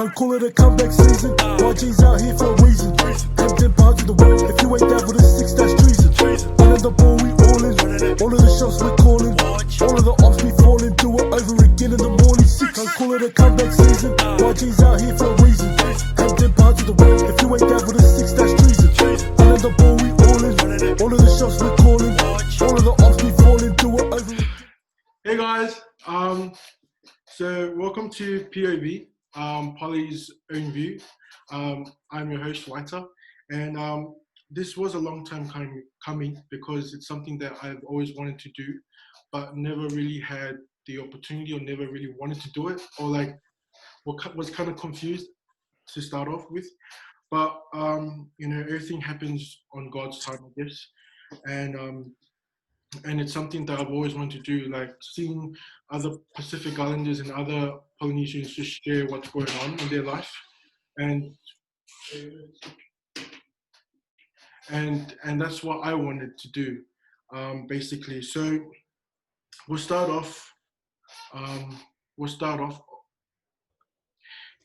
Can't call it a comeback season. YG's out here for a reason. Tempting parts of the world. If you ain't down with a six, that's treason. Running the ball, we all in. All of the shots we're calling. All of the ops we falling. Do it over again in the morning. Can't call it a comeback season. YG's out here for a reason. Tempting parts of the world. If you ain't down with a six, that's treason. Running the ball, we all in. All of the shots we're calling. All of the ops we falling. Do it over again. Hey guys, so welcome to POV, Polly's Own View. I'm your host, Uaita, and this was a long time coming because it's something that I've always wanted to do, but never really had the opportunity or never really wanted to do it, or like was kind of confused to start off with. But you know, everything happens on God's time, I guess, and it's something that I've always wanted to do, like seeing other Pacific Islanders and other Polynesians just share what's going on in their life, and that's what I wanted to do, basically. So we'll start off.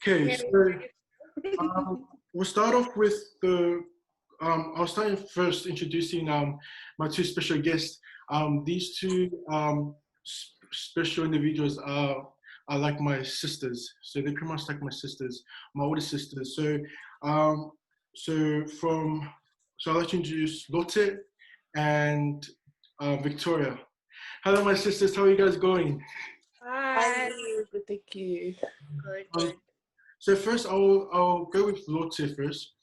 Okay, so we'll start off with the. I'll start first introducing my two special guests. These two special individuals are like my sisters. So they're pretty much like my sisters, my older sisters. So I'd like to introduce Lotte and Victoria. Hello, my sisters. How are you guys going? Hi. Good, thank you. Good. So first, I'll go with Lotte first.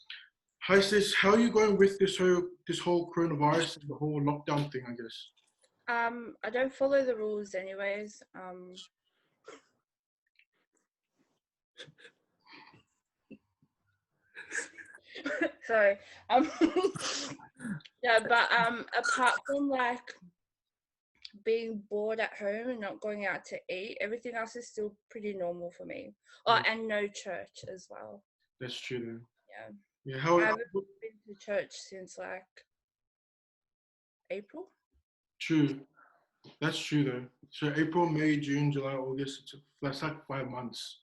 Hi sis, how are you going with this whole coronavirus and the whole lockdown thing, I guess? I don't follow the rules anyways. Sorry. Yeah, but apart from like being bored at home and not going out to eat, everything else is still pretty normal for me. Oh, and no church as well. That's true then. Yeah. Yeah, I haven't been to church since like April. True. That's true though. So April, May, June, July, August, that's like 5 months.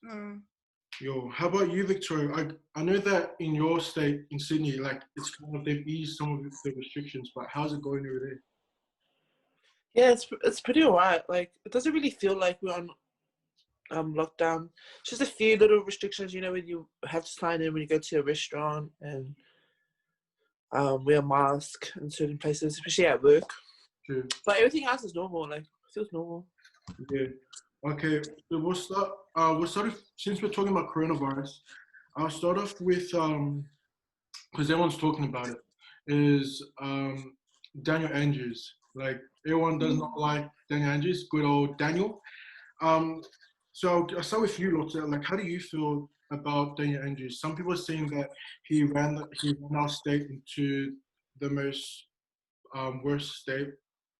Yo, how about you, Victoria? I know that in your state, in Sydney, like it's kind of, they've eased some of the restrictions, but how's it going over there? Yeah, it's pretty alright. Like it doesn't really feel like we're on lockdown. Just a few little restrictions, you know, when you have to sign in when you go to a restaurant and wear a mask in certain places, especially at work. True. But everything else is normal, like feels normal. Yeah. Okay. So we'll start off, since we're talking about coronavirus, I'll start off with because everyone's talking about it, is Daniel Andrews. Like everyone does not like Daniel Andrews, good old Daniel. So I'll start with you, Lotte. Like, how do you feel about Daniel Andrews? Some people are saying that he ran our state into the most worst state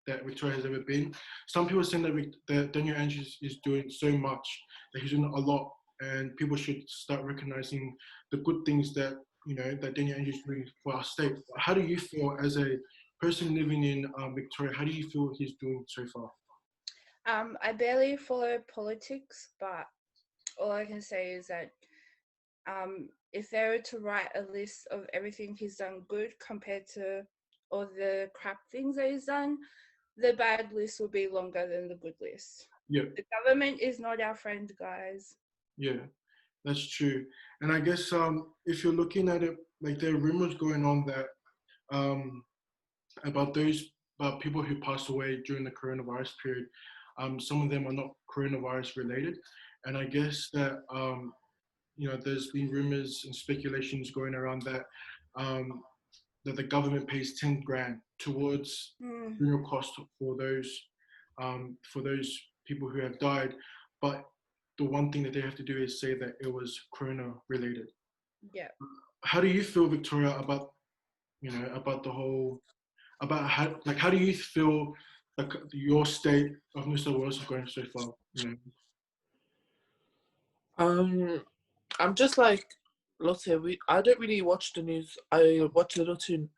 that Victoria has ever been. Some people are saying that Daniel Andrews is doing so much, that he's doing a lot, and people should start recognizing the good things that, you know, that Daniel Andrews is doing for our state. How do you feel as a person living in Victoria? How do you feel he's doing so far? I barely follow politics, but all I can say is that if they were to write a list of everything he's done good compared to all the crap things that he's done, the bad list will be longer than the good list. Yeah. The government is not our friend, guys. Yeah, that's true. And I guess if you're looking at it, like there are rumors going on that about people who passed away during the coronavirus period. Some of them are not coronavirus related, and I guess that you know, there's been rumors and speculations going around that that the government pays 10 grand towards funeral costs for those people who have died, but the one thing that they have to do is say that it was corona related. Yeah. How do you feel, Victoria, about, you know, about the whole, about how do you feel like your state of New South Wales is going so far? You know? I'm just like Lotte. I don't really watch the news. I watch little to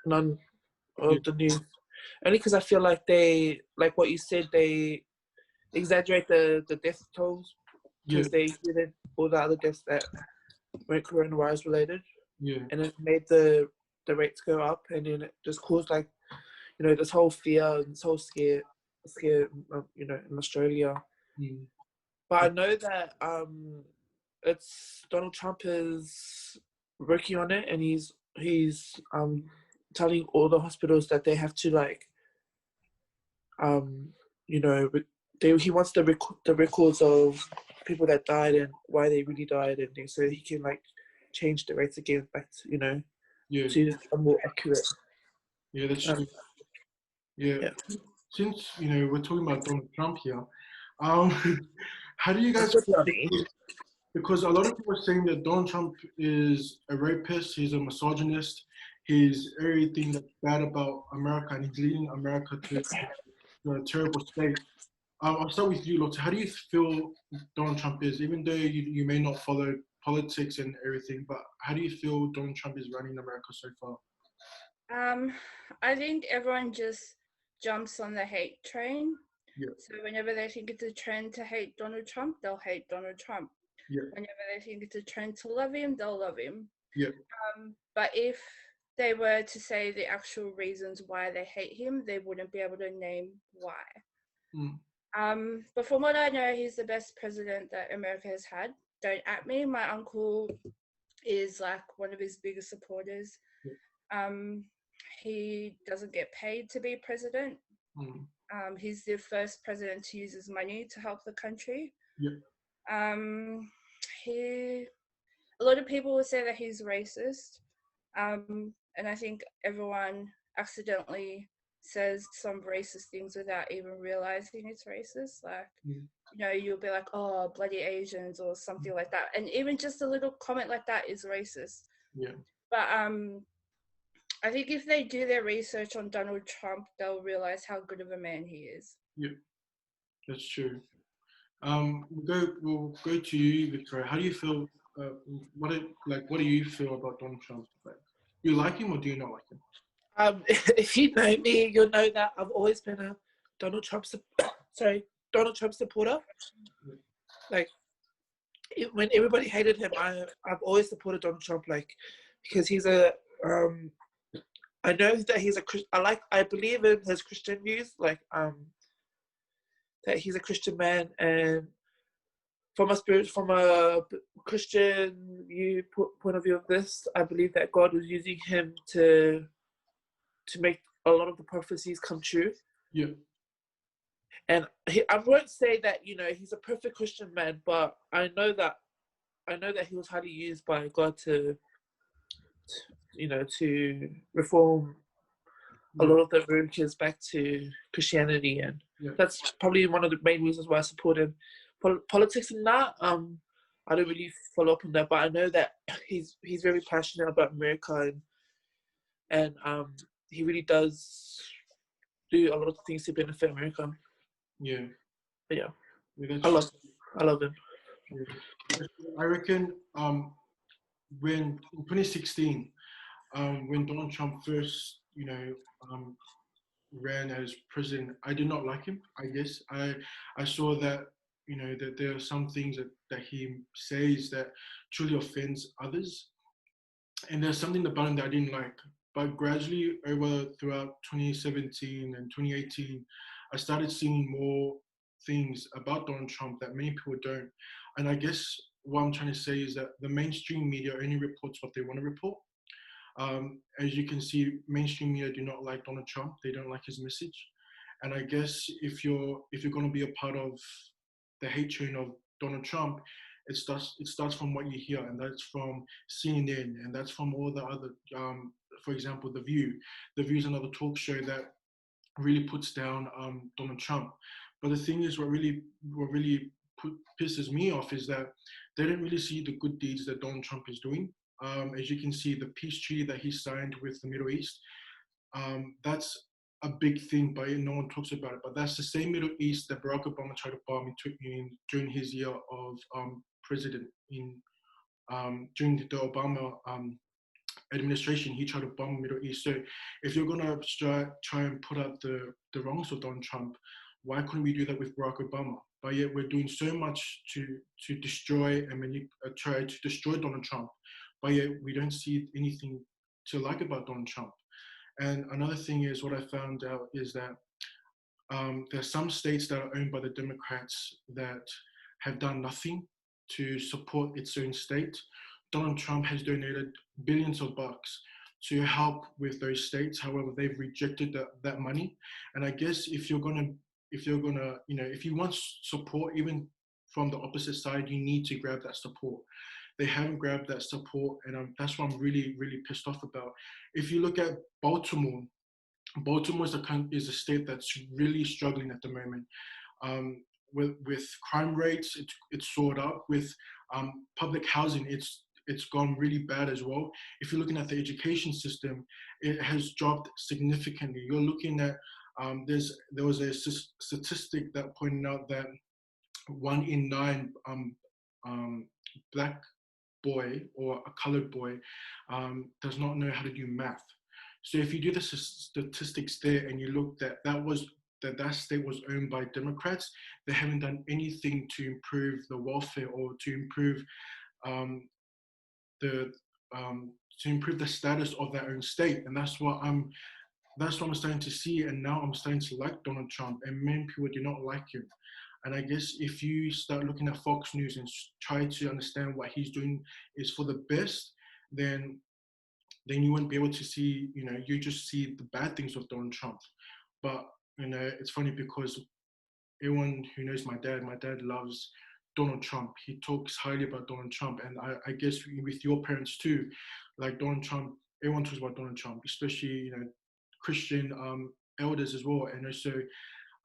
none of the news, only because I feel like they, like what you said, they exaggerate the death tolls. Yeah, because they included all the other deaths that weren't coronavirus related, yeah, and it made the rates go up, and then it just caused like, you know, this whole fear and this whole scare, you know, in Australia. mm, But I know that it's Donald Trump is working on it, and he's telling all the hospitals that they have to like you know, he wants the records of people that died and why they really died and things, so he can like change the rates again back to, you know, yeah, to a more accurate. yeah. That's Um, true. Yeah. yeah. Since we're talking about Donald Trump here, um, how do you That's guys? good money. Because a lot of people are saying that Donald Trump is a rapist, he's a misogynist, he's everything that's bad about America, and he's leading America to a terrible state. I'll start with you, Lotte. How do you feel Donald Trump is, even though you may not follow politics and everything, but how do you feel Donald Trump is running America so far? I think everyone just jumps on the hate train. Yeah. So whenever they think it's a trend to hate Donald Trump, they'll hate Donald Trump. Yeah. Whenever they think it's a trend to love him, they'll love him. Yeah. But if they were to say the actual reasons why they hate him, they wouldn't be able to name why. But from what I know, he's the best president that America has had. Don't at me. My uncle is like one of his biggest supporters. He doesn't get paid to be president. He's the first president to use his money to help the country. Yeah. A lot of people would say that he's racist. And I think everyone accidentally says some racist things without even realizing it's racist. Like, you'll be like, oh, bloody Asians or something like that. And even just a little comment like that is racist. Yeah. But I think if they do their research on Donald Trump, they'll realize how good of a man he is. Yeah, that's true. We'll go to you, Victoria. How do you feel? What do you feel about Donald Trump? Like, do you like him or do you not like him? If you know me, you'll know that I've always been a Donald Trump supporter. Like, when everybody hated him, I've always supported Donald Trump, like, because he's a I know that he's a I believe in his Christian views, like that he's a Christian man, and from a Christian point of view of this, I believe that God was using him to make a lot of the prophecies come true. Yeah. And I won't say that he's a perfect Christian man, but I know that he was highly used by God to reform a lot of the religions back to Christianity, and that's probably one of the main reasons why I support him. Politics and that, I don't really follow up on that, but I know that he's very passionate about America, and he really does do a lot of things to benefit America. Yeah. But I love him. Yeah. I reckon when in 2016, when Donald Trump first, ran as president, I did not like him. I guess I saw that that there are some things that he says that truly offends others, and there's something about him that I didn't like. But gradually, throughout 2017 and 2018, I started seeing more things about Donald Trump that many people don't. And I guess what I'm trying to say is that the mainstream media only reports what they want to report. As you can see, mainstream media do not like Donald Trump. They don't like his message. And I guess if you're going to be a part of the hate train of Donald Trump, it starts from what you hear, and that's from CNN, and that's from all the other, for example, The View. The View is another talk show that really puts down Donald Trump. But the thing is, what really pisses me off is that they don't really see the good deeds that Donald Trump is doing. As you can see, the peace treaty that he signed with the Middle East, that's a big thing, but no one talks about it. But that's the same Middle East that Barack Obama tried to bomb during his year of president. During the Obama administration, he tried to bomb the Middle East. So if you're going to try and put out the wrongs of Donald Trump, why couldn't we do that with Barack Obama? but yet we're doing so much to destroy and try to destroy Donald Trump, but yet we don't see anything to like about Donald Trump. And another thing is, what I found out is that there's some states that are owned by the Democrats that have done nothing to support its own state. Donald Trump has donated billions of bucks to help with those states. However, they've rejected that money. And I guess if you want support, even from the opposite side, you need to grab that support. They haven't grabbed that support, and that's what I'm really, really pissed off about. If you look at Baltimore, Baltimore is a state that's really struggling at the moment. With crime rates, it's soared up. With public housing, it's gone really bad as well. If you're looking at the education system, it has dropped significantly. You're looking at there was a statistic that pointed out that 1 in 9 black boy or a colored boy does not know how to do math. So if you do the statistics there and you look that state was owned by Democrats, they haven't done anything to improve the welfare or to improve the status of their own state. And that's what I'm starting to see. And now I'm starting to like Donald Trump, and many people do not like him. And I guess if you start looking at Fox News and try to understand what he's doing is for the best, then you won't be able to see, you just see the bad things of Donald Trump. But, it's funny because everyone who knows my dad loves Donald Trump. He talks highly about Donald Trump. And I guess with your parents too, like Donald Trump, everyone talks about Donald Trump, especially, Christian elders as well. And also,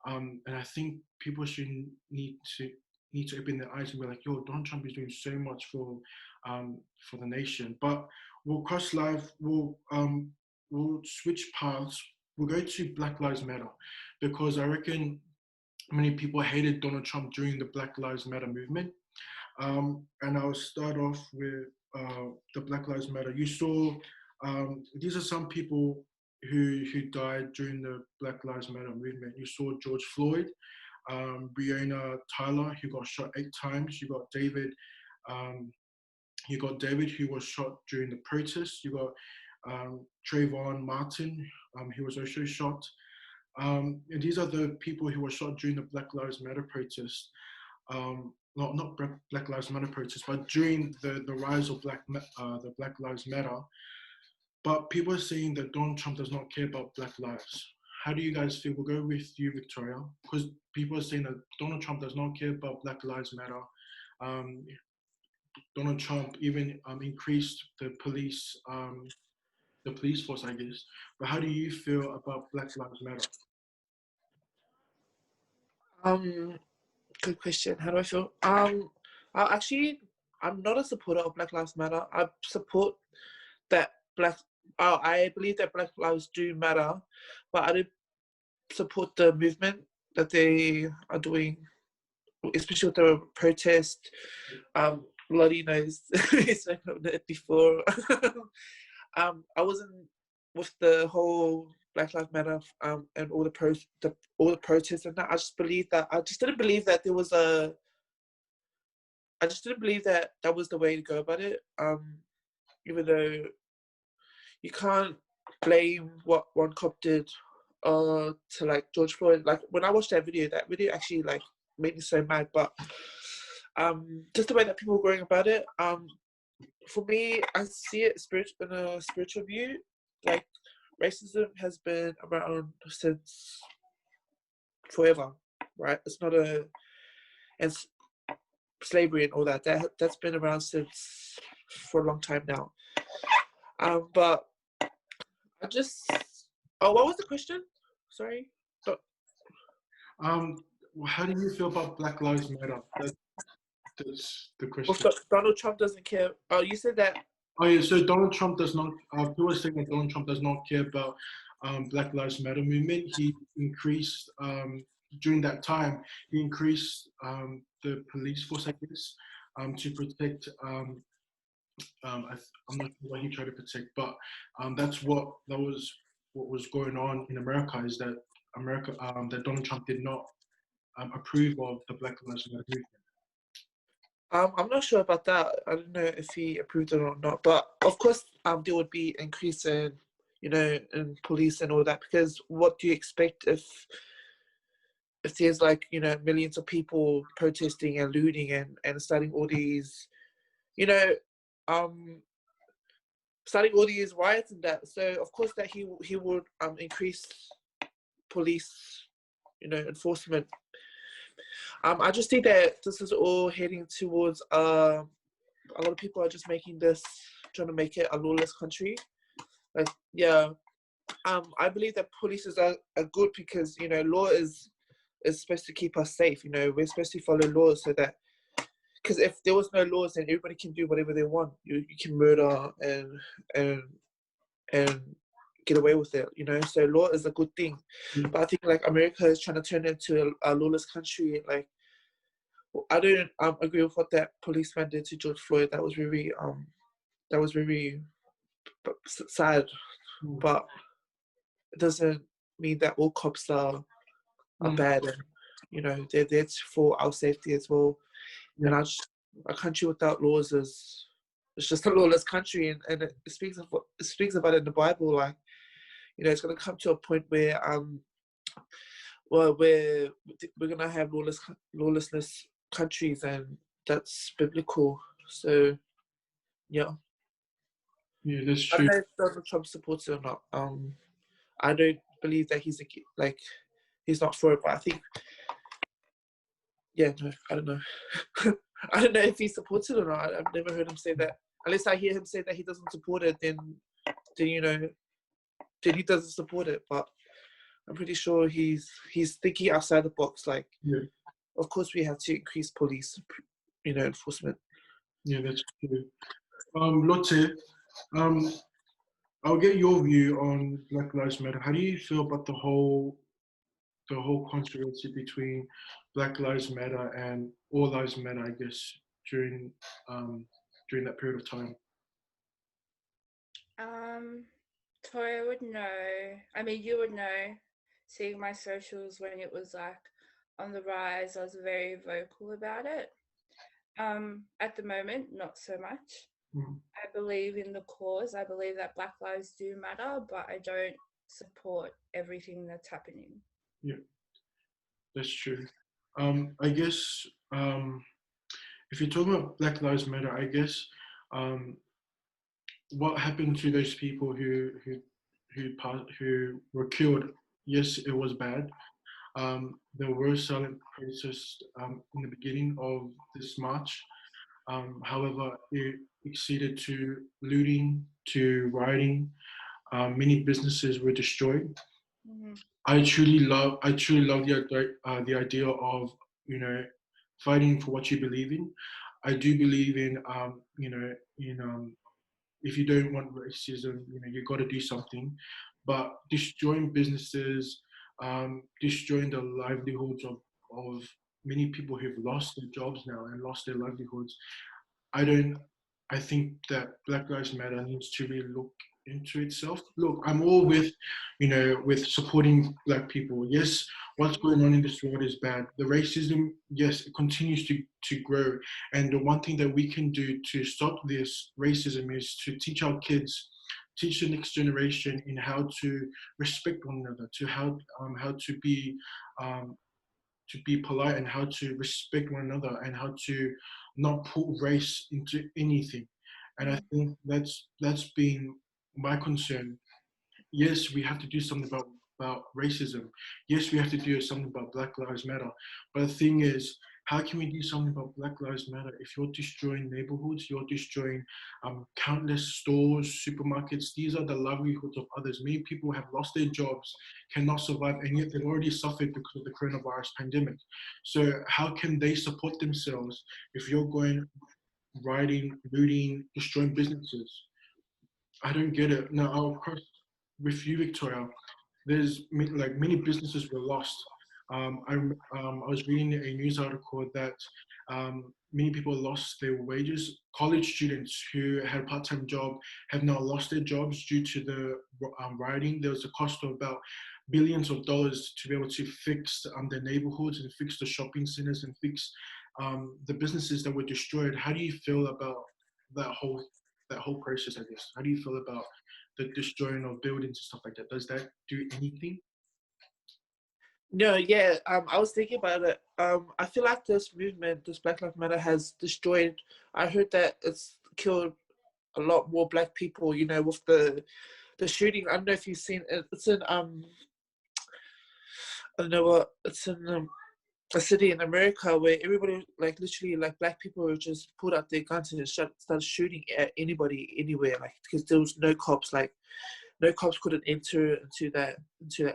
and I think people should need to open their eyes and be like, yo, Donald Trump is doing so much for the nation. But we'll cross live, we'll switch paths, we'll go to Black Lives Matter, because I reckon many people hated Donald Trump during the Black Lives Matter movement. And I'll start off with the Black Lives Matter. You saw, these are some people who died during the Black Lives Matter movement. You saw George Floyd, Breonna Taylor, who got shot 8 times. You got David, who was shot during the protests. You got Trayvon Martin, who was also shot. And these are the people who were shot during the Black Lives Matter protest. Not Black Lives Matter protest, but during the rise of the Black Lives Matter. But people are saying that Donald Trump does not care about Black lives. How do you guys feel? We'll go with you, Victoria, because people are saying that Donald Trump does not care about Black Lives Matter. Donald Trump even increased the police force, I guess. But how do you feel about Black Lives Matter? Good question. How do I feel? I'm not a supporter of Black Lives Matter. I support that I believe that Black lives do matter, but I don't support the movement that they are doing, especially with the protest. Lottie knows he's spoken on it before. I wasn't with the whole Black Lives Matter and all the protests and that. I just didn't believe that there was I just didn't believe that was the way to go about it. Even though you can't blame what one cop did to like George Floyd. Like when I watched that video actually like made me so mad. But just the way that people were going about it, for me, I see it in a spiritual view. Like racism has been around since forever, right? It's not and slavery and all that's been around for a long time now. But I just what was the question? Sorry. How do you feel about Black Lives Matter? That's the question. Well, Donald Trump doesn't care. Oh, you said that. Oh yeah, so Donald Trump does not. People are saying that Donald Trump does not care about Black Lives Matter movement. He increased during that time. He increased the police force, I guess, to protect. I'm not sure what he tried to protect, but that was what was going on in America. Is that that Donald Trump did not approve of the Black Lives Matter movement? I'm not sure about that. I don't know if he approved it or not, but of course, there would be increase in, in police and all that, because what do you expect if there's like, millions of people protesting and looting and starting all these, you know, starting all these riots and that. So of course that he would increase police, enforcement. I just think that this is all heading towards a lot of people are just trying to make it a lawless country. Like, yeah. I believe that police are good because, law is supposed to keep us safe. We're supposed to follow laws so that, because if there was no laws, then everybody can do whatever they want. You can murder and get away with it, So law is a good thing. Mm. But I think like America is trying to turn it into a lawless country. Like, I don't agree with what that policeman did to George Floyd. That was very sad. But it doesn't mean that all cops are bad, and they're there for our safety as well. Yeah. And a country without laws it's just a lawless country, and it speaks about it in the Bible. Like, it's going to come to a point where we're going to have lawlessness countries, and that's biblical. So yeah, That's I true. don't know if Donald Trump supports it or not. I don't believe that he's not for it, but I think, yeah, no, I don't know. I don't know if he supports it or not. I've never heard him say that. Unless I hear him say that he doesn't support it, then he doesn't support it. But I'm pretty sure he's thinking outside the box. Like, Yeah. of course we have to increase police, enforcement. Yeah, that's true. Lotte, I'll get your view on Black Lives Matter. How do you feel about the whole controversy between Black Lives Matter and All Lives Matter, I guess, during that period of time? Tori would know. I mean, you would know. Seeing my socials when it was like on the rise, I was very vocal about it. At the moment, not so much. Mm. I believe in the cause. I believe that Black lives do matter, but I don't support everything that's happening. Yeah, that's true. I guess if you're talking about Black Lives Matter, I guess what happened to those people who were killed? Yes, it was bad. There were silent protests in the beginning of this march. However, it exceeded to looting, to rioting. Many businesses were destroyed. Mm-hmm. I truly love the idea of fighting for what you believe in. I do believe in if you don't want racism, you got to do something. But destroying businesses, destroying the livelihoods of many people who've lost their jobs now and lost their livelihoods. I think that Black Lives Matter needs to really look into itself. Look, I'm all with supporting Black people. Yes, what's going on in this world is bad. The racism, yes, it continues to grow. And the one thing that we can do to stop this racism is to teach our kids, teach the next generation in how to respect one another, to how to be polite and how to respect one another and how to not put race into anything. And I think that's been my concern. Yes, we have to do something about racism. Yes, we have to do something about Black Lives Matter. But the thing is, how can we do something about Black Lives Matter if you're destroying neighborhoods, you're destroying countless stores, supermarkets? These are the livelihoods of others. Many people have lost their jobs, cannot survive, and yet they've already suffered because of the coronavirus pandemic. So how can they support themselves if you're going rioting, looting, destroying businesses? I don't get it. Now, I'll cross with you, Victoria. There's many businesses were lost. I was reading a news article that many people lost their wages. College students who had a part-time job have now lost their jobs due to the rioting. There was a cost of about billions of dollars to be able to fix the neighborhoods and fix the shopping centers and fix the businesses that were destroyed. How do you feel about that whole process? I guess. How do you feel about the destroying of buildings and stuff like that? Does that do anything? No, yeah, I was thinking about it. I feel like this movement, this Black Lives Matter, has destroyed. I heard that it's killed a lot more Black people. You know, with the shooting. I don't know if you've seen it. It's in I don't know what. It's in a city in America where everybody, like literally, like Black people, just pulled out their guns and started shooting at anybody, anywhere, like because there was no cops, like no cops couldn't enter into that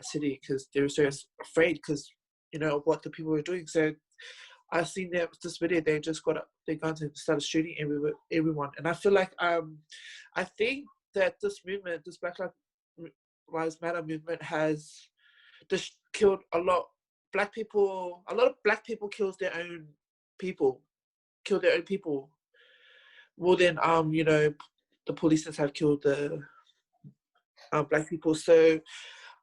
city because they were so afraid because you know what the people were doing. So I seen this video. They just got up their guns and started shooting everyone. And I feel like I think that this movement, this Lives Matter movement, has just killed a lot Black people. A lot of Black people kills their own people, kill their own people more than you know the Polynesians have killed the Black people. So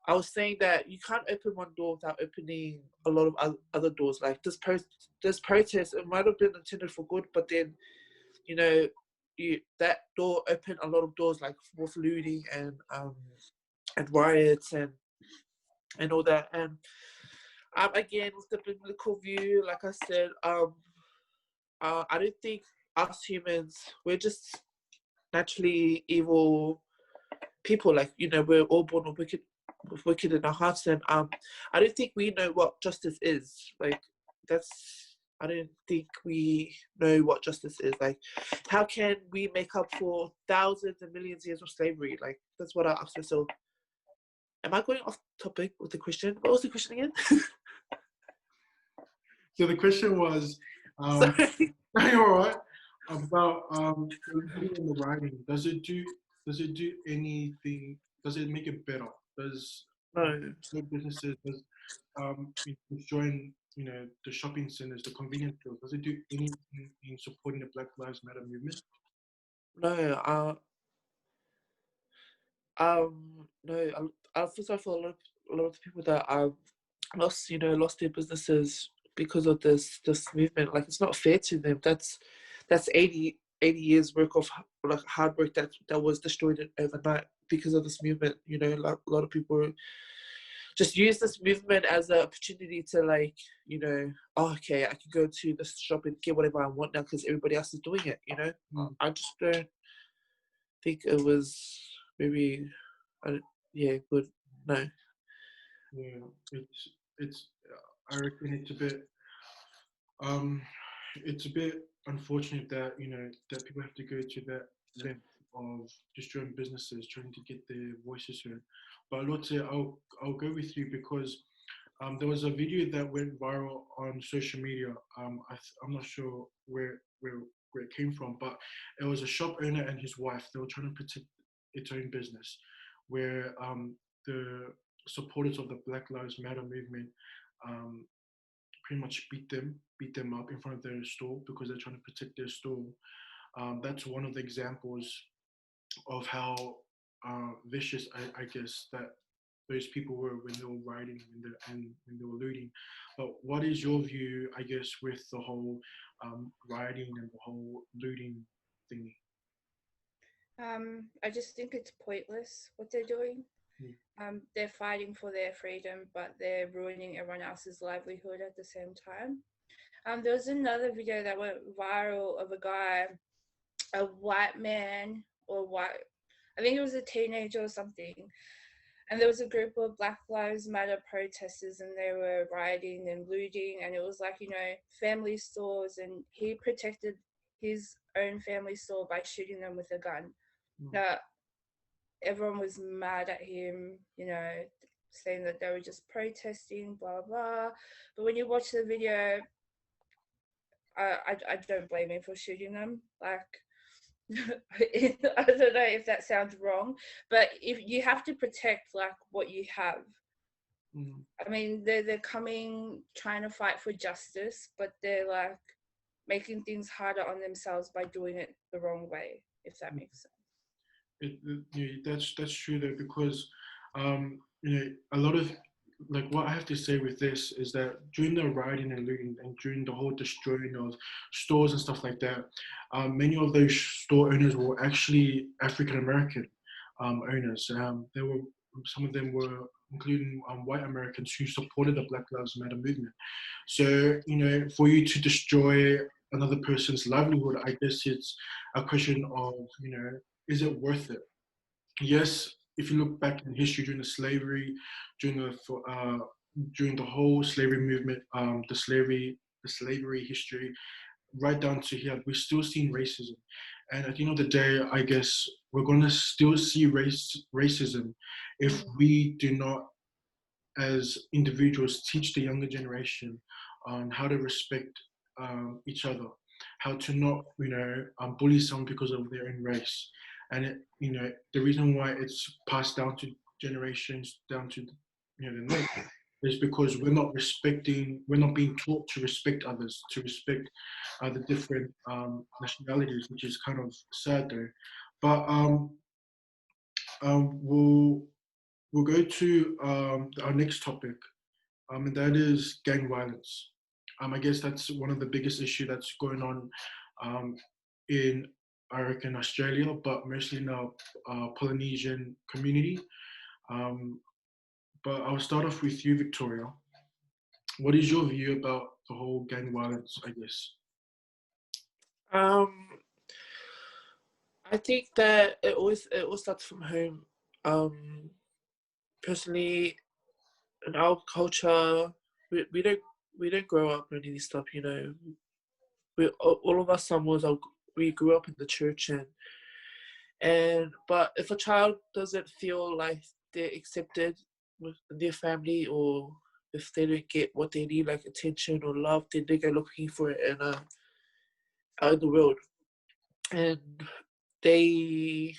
I was saying that you can't open one door without opening a lot of other doors. Like this protest, it might have been intended for good, but then, you know, that door opened a lot of doors, like with looting and riots and all that. And again, with the biblical view, like I said, I don't think us humans, we're just naturally evil people. Like, you know, we're all born with wicked in our hearts, and I don't think we know what justice is. Like, I don't think we know what justice is. Like, how can we make up for thousands and millions of years of slavery? Like, that's what I ask myself. Am I going off topic with the question? What was the question again? So the question was, Sorry. you're all right, about the writing. Does it do anything? Does it make it better? Does No. small businesses, does destroying the shopping centers, the convenience stores, does it do anything in supporting the Black Lives Matter movement? No. No. I feel sorry for a lot of the people that lost their businesses because of this movement. Like, it's not fair to them. That's 80 years work of like hard work that was destroyed overnight because of this movement. You know, like a lot of people just use this movement as an opportunity to, like, you know, oh, okay, I can go to the shop and get whatever I want now because everybody else is doing it. You know, I just don't think it was very, yeah, good. No. Yeah, it's I reckon it's a bit unfortunate that that people have to go to that length of destroying businesses trying to get their voices heard. But Lotte, I'll go with you because there was a video that went viral on social media. I'm not sure where it came from, but it was a shop owner and his wife. They were trying to protect its own business, where the supporters of the Black Lives Matter movement pretty much beat them up in front of their store because they're trying to protect their store. That's one of the examples of how vicious, I guess, that those people were when they were rioting and when they were looting. But what is your view, I guess, with the whole rioting and the whole looting thingy? I just think it's pointless what they're doing. They're fighting for their freedom, but they're ruining everyone else's livelihood at the same time. There was another video that went viral of a white man I think it was a teenager or something. And there was a group of Black Lives Matter protesters and they were rioting and looting. And it was like, family stores. And he protected his own family store by shooting them with a gun. Now, everyone was mad at him, saying that they were just protesting, blah, blah. But when you watch the video, I don't blame him for shooting them. Like, I don't know if that sounds wrong, but if you have to protect like what you have. I mean, they're coming trying to fight for justice, but they're like making things harder on themselves by doing it the wrong way, if that makes sense. That's true though, because a lot of like what I have to say with this is that during the rioting and looting and during the whole destroying of stores and stuff like that, many of those store owners were actually African American owners. There were some of them were including white Americans who supported the Black Lives Matter movement. So for you to destroy another person's livelihood, I guess it's a question of is it worth it? Yes, if you look back in history during the slavery, during the uh, during the whole slavery movement, the slavery history, right down to here, we're still seeing racism. And at the end of the day, I guess we're gonna still see racism if Mm. we do not, as individuals, teach the younger generation on how to respect each other, how to not, bully someone because of their own race. And the reason why it's passed down to generations, down to the next, is because we're not being taught to respect others, to respect the different nationalities, which is kind of sad though. But we'll go to our next topic, and that is gang violence. I guess that's one of the biggest issue that's going on in, I reckon, Australia, but mostly in our Polynesian community. Um, but I'll start off with you, Victoria. What is your view about the whole gang violence, I guess? Um, I think that it all starts from home. Personally, in our culture, we don't grow up learning this stuff. We all of us somewhere we grew up in the church, but if a child doesn't feel like they're accepted with their family, or if they don't get what they need, like attention or love, then they go looking for it out in the world. And they,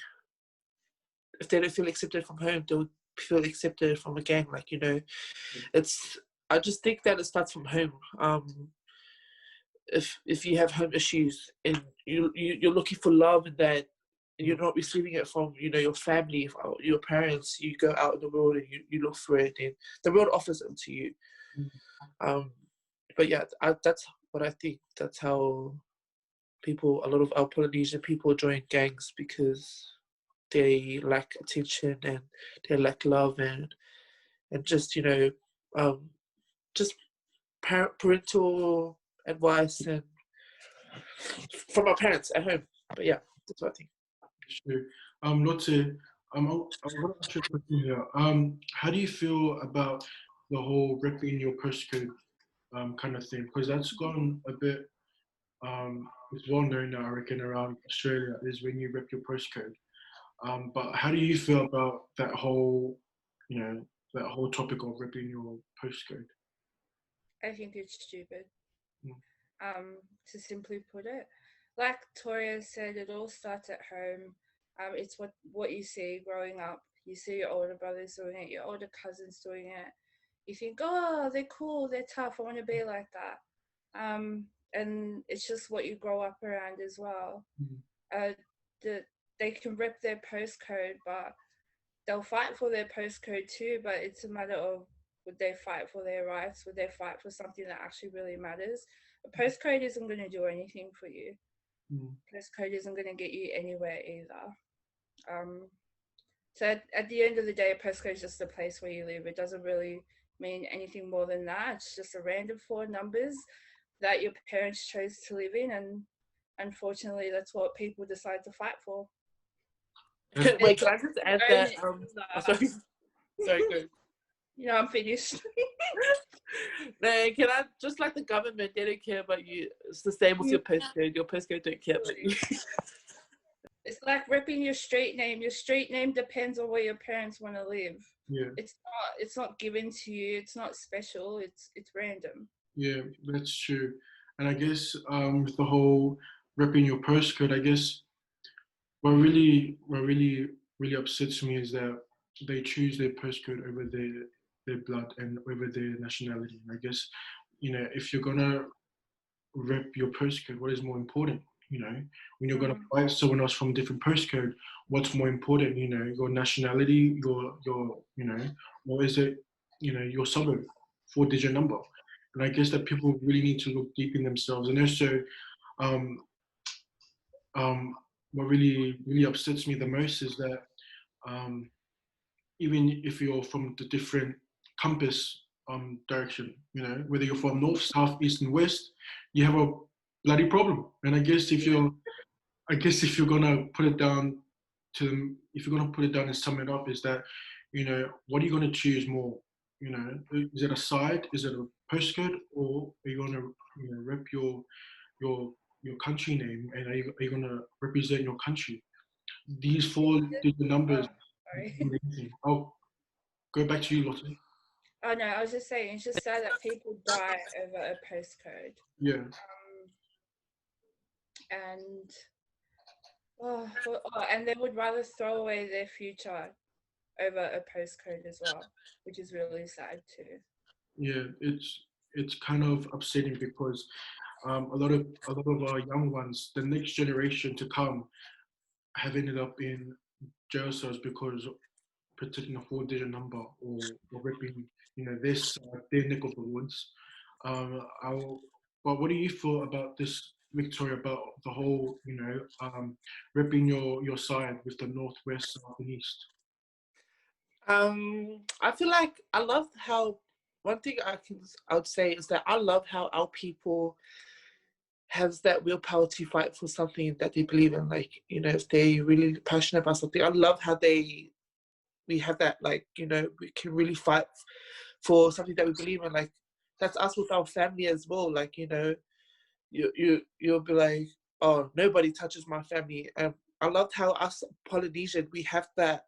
if they don't feel accepted from home, they'll feel accepted from a gang. It's. I just think that it starts from home. If you have home issues and you're looking for love, and that you're not receiving it from your family, your parents, you go out in the world and you look for it, and the world offers it to you. But yeah, that's what I think. That's how a lot of our Polynesian people join gangs, because they lack attention and they lack love, and um, just parental advice and from our parents at home. But yeah, that's what I think. Sure. Lotte, I want to ask you a question here. How do you feel about the whole repping your postcode kind of thing? Because that's gone a bit, it's well known now, I reckon, around Australia, is when you rep your postcode. But how do you feel about you know, that whole topic of repping your postcode? I think it's stupid. Mm. To simply put it, like Toria said, it all starts at home. It's what you see growing up. You see your older brothers doing it, your older cousins doing it. You think, oh, they're cool, they're tough. I want to be like that. And it's just what you grow up around as well. Mm. The They can rep their postcode, but they'll fight for their postcode too. But it's a matter of, would they fight for their rights? Would they fight for something that actually really matters? A postcode isn't going to do anything for you. Mm. Postcode isn't going to get you anywhere either. So at the end of the day, a postcode is just a place where you live. It doesn't really mean anything more than that. It's just a random 4 numbers that your parents chose to live in, and unfortunately, that's what people decide to fight for. Wait, can I just add that? Sorry, sorry, go. I'm finished. No, can I just, like the government, they don't care about you. It's the same with your postcode. Your postcode don't care about you. It's like ripping your street name. Your street name depends on where your parents want to live. Yeah. It's not given to you. It's not special. It's random. Yeah, that's true. And I guess with the whole repping your postcode, I guess what really upsets me is that they choose their postcode over their blood and over their nationality. And I guess if you're gonna rep your postcode, what is more important? You know, when you're gonna fight someone else from a different postcode, what's more important? You know, your nationality, your you know, or is it, you know, your suburb, 4-digit number? And I guess that people really need to look deep in themselves. And also, um, what really upsets me the most is that um, even if you're from the different compass direction, you know, whether you're from north, south, east, and west, you have a bloody problem. And I guess if you're gonna put it down if you're gonna put it down and sum it up, is that, you know, what are you gonna choose more? You know, is it a side? Is it a postcode? Or are you gonna, you know, rep your your country name, and are you gonna represent your country? These four-digit numbers. Sorry. I'll go back to you, Lottie. Oh no, I was just saying, it's just sad that people die over a postcode. Yeah. And and they would rather throw away their future over a postcode as well, which is really sad too. Yeah, it's kind of upsetting because a lot of our young ones, the next generation to come, have ended up in jail cells because protecting a 4-digit number, or ripping, you know, this their neck of the woods. I'll, but what do you feel about this, Victoria? About the whole, you know, ripping your side with the northwest, south, and east. I feel like I love how one thing I would say is that I love how our people has that willpower to fight for something that they believe in. Like, you know, if they really passionate about something, I love how we have that, like, you know, we can really fight for something that we believe in. Like, that's us with our family as well. Like, you know, you'll be like, oh, nobody touches my family. And I loved how us Polynesian, we have that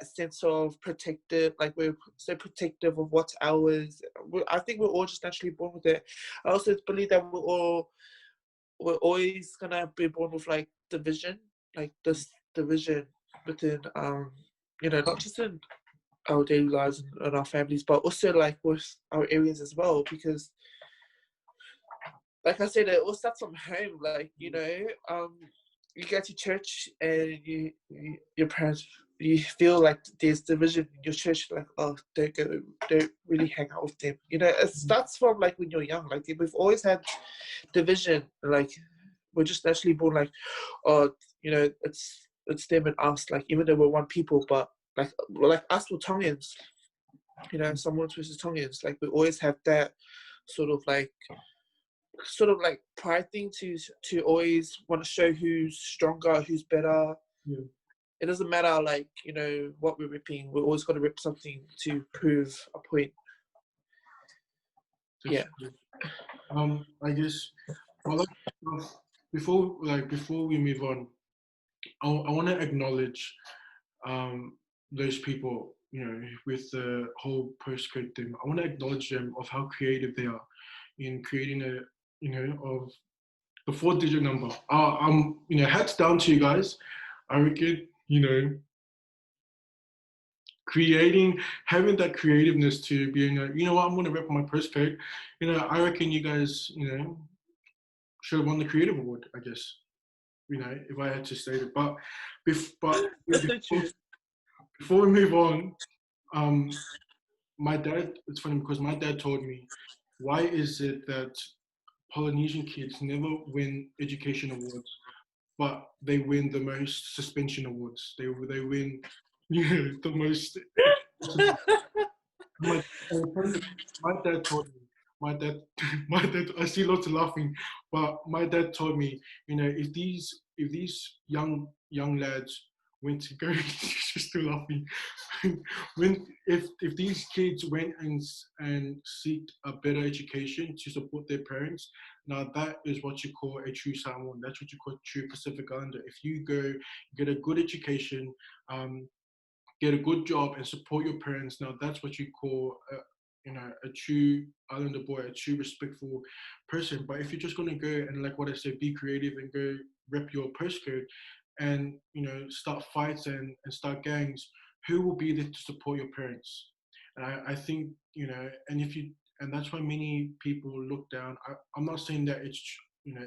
sense of protective, like we're so protective of what's ours. I think we're all just naturally born with it. I also believe that we're always gonna be born with like division, like this division within you know, not just in our daily lives and our families, but also like with our areas as well. Because like I said, it all starts from home. Like, you know, you get to church and your parents, you feel like there's division in your church. Like, oh, don't really hang out with them. You know, it starts from like when you're young. Like, we've always had division. Like, we're just naturally born like, oh, you know, it's them and us. Like, even though we're one people, but like us with Tongans, you know, Samoans versus Tongans. Like, we always have that sort of like pride thing to always want to show who's stronger, who's better. Yeah. It doesn't matter, like, you know, what we're ripping. We're always got to rip something to prove a point. Yeah. I guess, well, before we move on, I want to acknowledge those people, you know, with the whole postcode thing. I want to acknowledge them of how creative they are in creating a, you know, of the 4-digit number. You know, hats down to you guys. I reckon, you know, having that creativeness to being a, you know what, I'm gonna rep my postcode. You know, I reckon you guys, you know, should have won the creative award, I guess. You know, if I had to state it. But before we move on, my dad, it's funny because my dad told me, why is it that Polynesian kids never win education awards, but they win the most suspension awards? They win, you know, the most. My, my dad told me, my dad, my dad. I see lots of laughing, but my dad told me, you know, if these young lads went to go, she's still laughing. If these kids went and seeked a better education to support their parents, now that is what you call a true Samoan. That's what you call a true Pacific Islander. If you go get a good education, get a good job and support your parents, now that's what you call you know, a true Islander boy, a true respectful person. But if you're just going to go and, like what I said, be creative and go rep your postcode and, you know, start fights and start gangs, who will be there to support your parents? And I think, you know, and that's why many people look down. I'm not saying that it's, you know,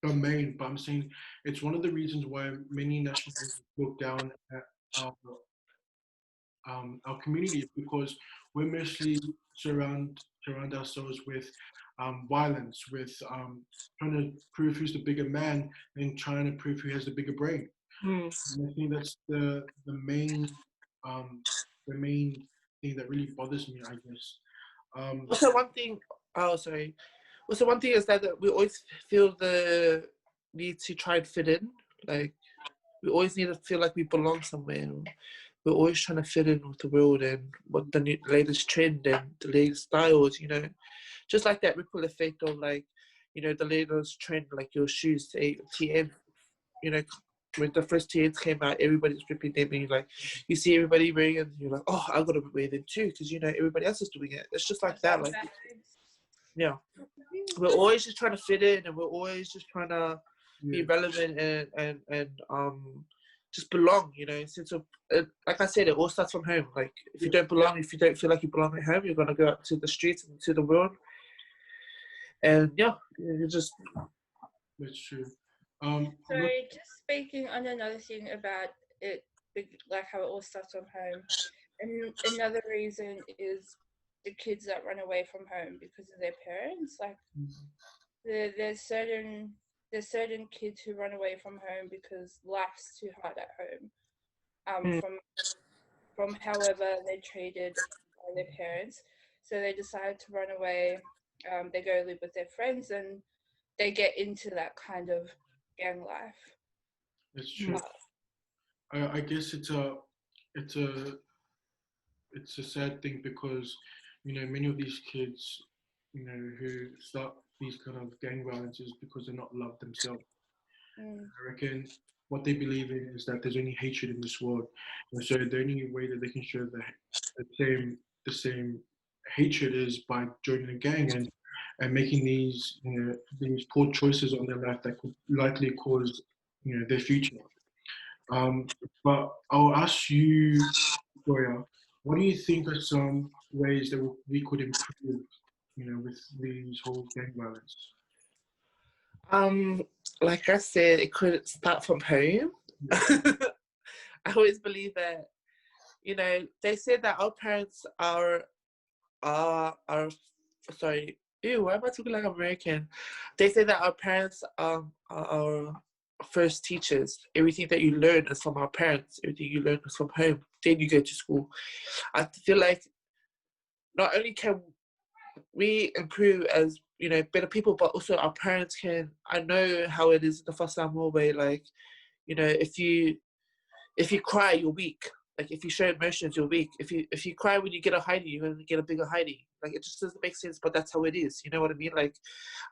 domain, but I'm saying it's one of the reasons why many nationalities look down at our community, because we're mostly surround ourselves with violence, with trying to prove who's the bigger man and trying to prove who has the bigger brain. Mm. And I think that's um, the main thing that really bothers me, I guess. Also, one thing. Oh, sorry. Also, one thing is that we always feel the need to try and fit in. Like, we always need to feel like we belong somewhere. We're always trying to fit in with the world and what the latest trend and the latest styles, you know. Just like that ripple effect of, like, you know, the latest trend, like your shoes, say TN, you know, when the first TNs came out, everybody's ripping them, and you see everybody wearing it, and you're like, oh, I gotta wear them too, because, you know, everybody else is doing it. It's just like that, like, yeah. We're always just trying to fit in, and we're always just trying to be relevant and just belong, you know. Since like I said, it all starts from home. Like, if you don't belong, if you don't feel like you belong at home, you're gonna go out to the streets and to the world, and yeah, you just. That's true. Sorry, just speaking on another thing about it, like how it all starts from home. And another reason is the kids that run away from home because of their parents. Like, there's certain kids who run away from home because life's too hard at home. From however they're treated by their parents, so they decide to run away. They go live with their friends, and they get into that kind of gang life. That's true. I guess it's a it's a sad thing, because you know many of these kids, you know, who start these kind of gang violences because they're not loved themselves. I reckon what they believe in is that there's only hatred in this world, and so the only way that they can show the same hatred is by joining a gang and making these, you know, these poor choices on their life that could likely cause, you know, their future. But I'll ask you, Goya, what do you think are some ways that we could improve, you know, with these whole gang violence? Like I said, it could start from home. I always believe that, you know, they said that our parents are sorry, ew, why am I talking like American? They say that our parents are our first teachers. Everything that you learn is from our parents. Everything you learn is from home. Then you go to school. I feel like not only can we improve as, you know, better people, but also our parents can. I know how it is in the Faasootauloa way, like, you know, if you cry, you're weak. Like, if you show emotions, you're weak. If you cry when you get a hidey, you're gonna get a bigger hidey. Like, it just doesn't make sense, but that's how it is. You know what I mean? Like,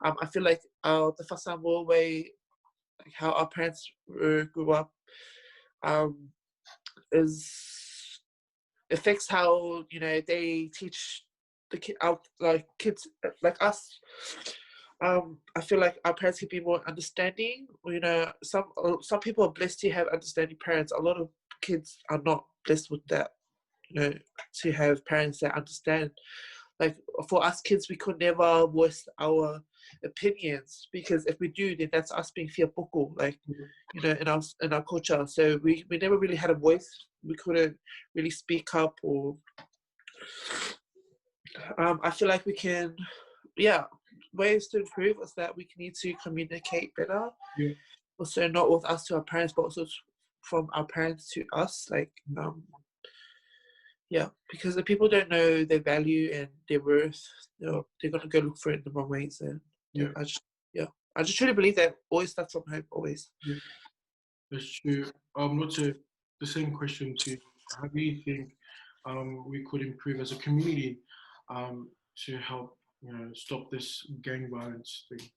I feel like the Faasootauloa way, like how our parents grew up, is affects how, you know, they teach our like kids like us. I feel like our parents can be more understanding. You know, some people are blessed to have understanding parents. A lot of kids are not blessed with that. You know, to have parents that understand. Like, for us kids, we could never voice our opinions, because if we do, then that's us being fiapoko, like, you know, in our culture. So we never really had a voice. We couldn't really speak up, or I feel like we can, yeah, ways to improve is that we need to communicate better. Yeah. Also, not with us to our parents, but also from our parents to us. Like, yeah, because if people don't know their value and their worth, they're gonna go look for it in the wrong ways. And Yeah. I just truly believe that always starts from home, always. Yeah. That's true. What's the same question to you? How do you think we could improve as a community to help, you know, stop this gang violence thing?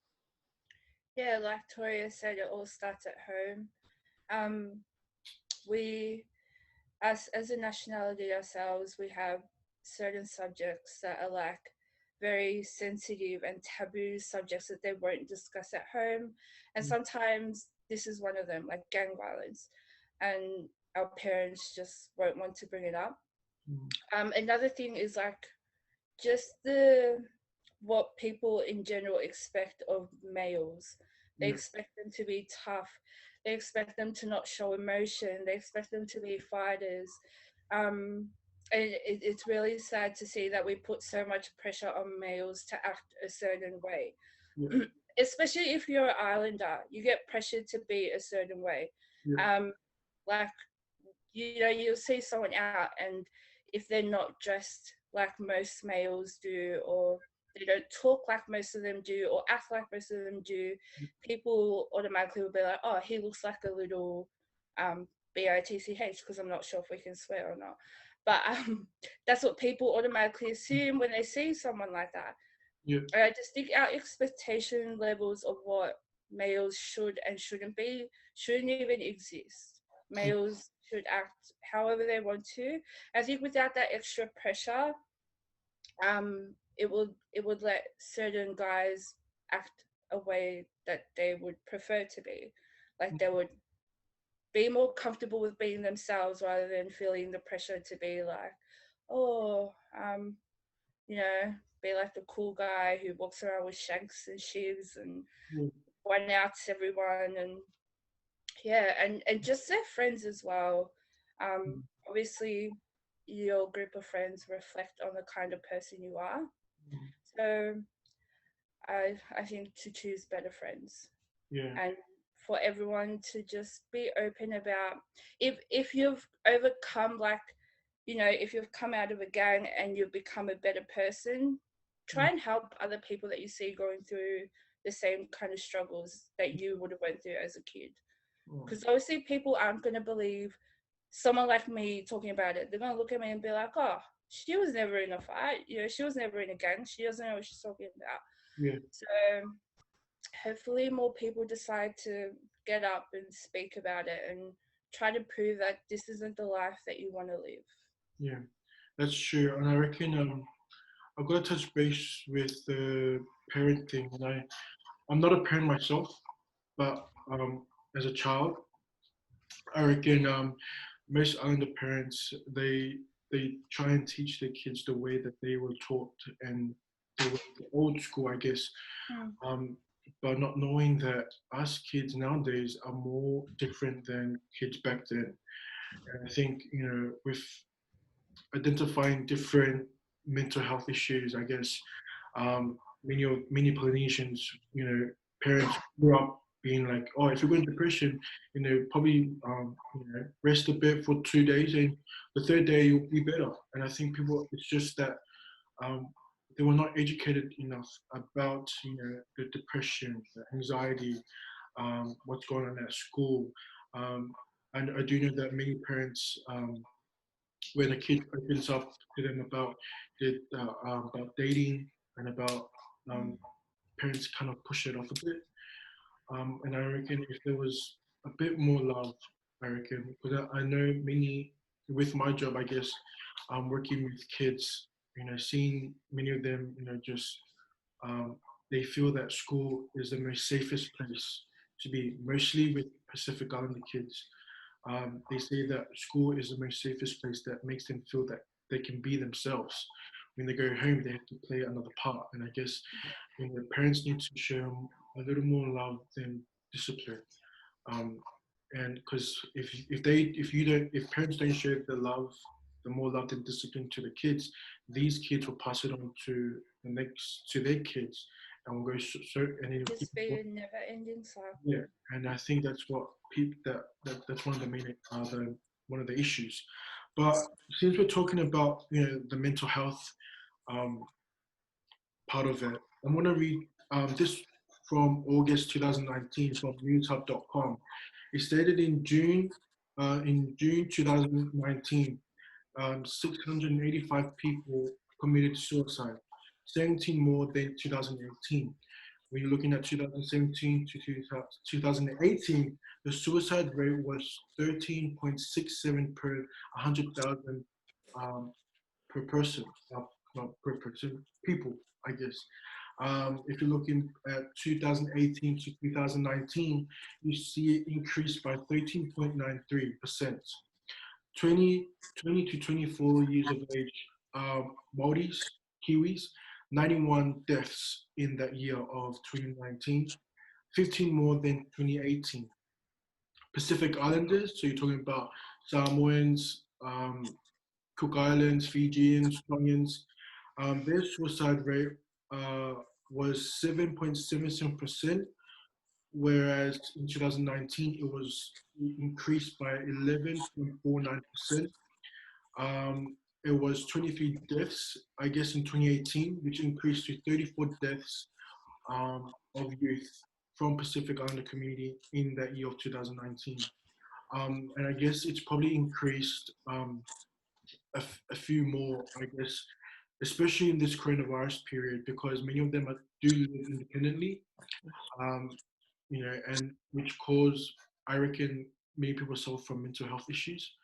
Yeah, like Toria said, it all starts at home. We, as a nationality ourselves, we have certain subjects that are like very sensitive and taboo subjects that they won't discuss at home. And sometimes this is one of them, like gang violence. And our parents just won't want to bring it up. Another thing is like just what people in general expect of males. They Yeah. expect them to be tough. They expect them to not show emotion. They expect them to be fighters. And it's really sad to see that we put so much pressure on males to act a certain way. Yeah. Especially if you're an islander, you get pressured to be a certain way. Yeah. Like, you'll see someone out, and if they're not dressed like most males do, or they don't talk like most of them do, or act like most of them do, people automatically will be like, oh, he looks like a little bitch, because I'm not sure if we can swear or not, but that's what people automatically assume when they see someone like that. Yeah. I just think our expectation levels of what males should and shouldn't be shouldn't even exist. Males should act however they want to. I think without that extra pressure, it would let certain guys act a way that they would prefer to be. Like, they would be more comfortable with being themselves rather than feeling the pressure to be like, oh, you know, be like the cool guy who walks around with shanks and sheaves and Yeah. one outs everyone, and yeah, and just their friends as well. Obviously, your group of friends reflect on the kind of person you are. So I think to choose better friends, Yeah. and for everyone to just be open about, if you've overcome, like, if you've come out of a gang and you've become a better person, try and help other people that you see going through the same kind of struggles that you would have went through as a kid. Because obviously people aren't going to believe someone like me talking about it. They're going to look at me and be like, oh, she was never in a fight, she was never in a gang, she doesn't know what she's talking about. Yeah. So hopefully more people decide to get up and speak about it and try to prove that this isn't the life that you want to live. Yeah. That's true, and I reckon I've got to touch base with the parent thing. And I'm not a parent myself, but as a child, I reckon most Islander parents they try and teach their kids the way that they were taught and the old school, I guess. Um, but not knowing that us kids nowadays are more different than kids back then. And I think with identifying different mental health issues, I guess many Polynesians, parents grew up being like, oh, if you're going depression, probably rest a bit for 2 days, and the third day you'll be better. And I think people, it's just that um, they were not educated enough about the depression, the anxiety, what's going on at school. And I do know that many parents, when a kid opens up to them about about dating and about parents kind of push it off a bit. And I reckon if there was a bit more love, I reckon, because I know many, with my job, I guess, working with kids, seeing many of them, just they feel that school is the most safest place to be, mostly with Pacific Islander kids. They say that school is the most safest place that makes them feel that they can be themselves. When they go home, they have to play another part. And I guess parents need to show a little more love than discipline. And because if parents don't show the more love than discipline to the kids, these kids will pass it on to their kids, and will go and it'll Just be a never-ending cycle. yeah. And I think that's what people that's one of the main one of the issues. But since we're talking about the mental health um, part of it, I'm going to read this from August 2019 from newshub.com. It stated in June 2019, 685 people committed suicide, 17 more than 2018. When you're looking at 2017 to 2018, the suicide rate was 13.67 per 100,000 per person, not per person, people, I guess. If you're looking at 2018 to 2019, you see it increased by 13.93%. 20 to 24 years of age, Maldives, Kiwis, 91 deaths in that year of 2019. 15 more than 2018. Pacific Islanders, so you're talking about Samoans, Cook Islands, Fijians, Tongians, their suicide rate uh, was 7.77%, whereas in 2019 it was increased by 11.49%. It was 23 deaths, I guess, in 2018, which increased to 34 deaths of youth from Pacific Islander community in that year of 2019. And I guess it's probably increased a few more, I guess, especially in this coronavirus period, because many of them do live independently, um, and which cause, I reckon, many people suffer from mental health issues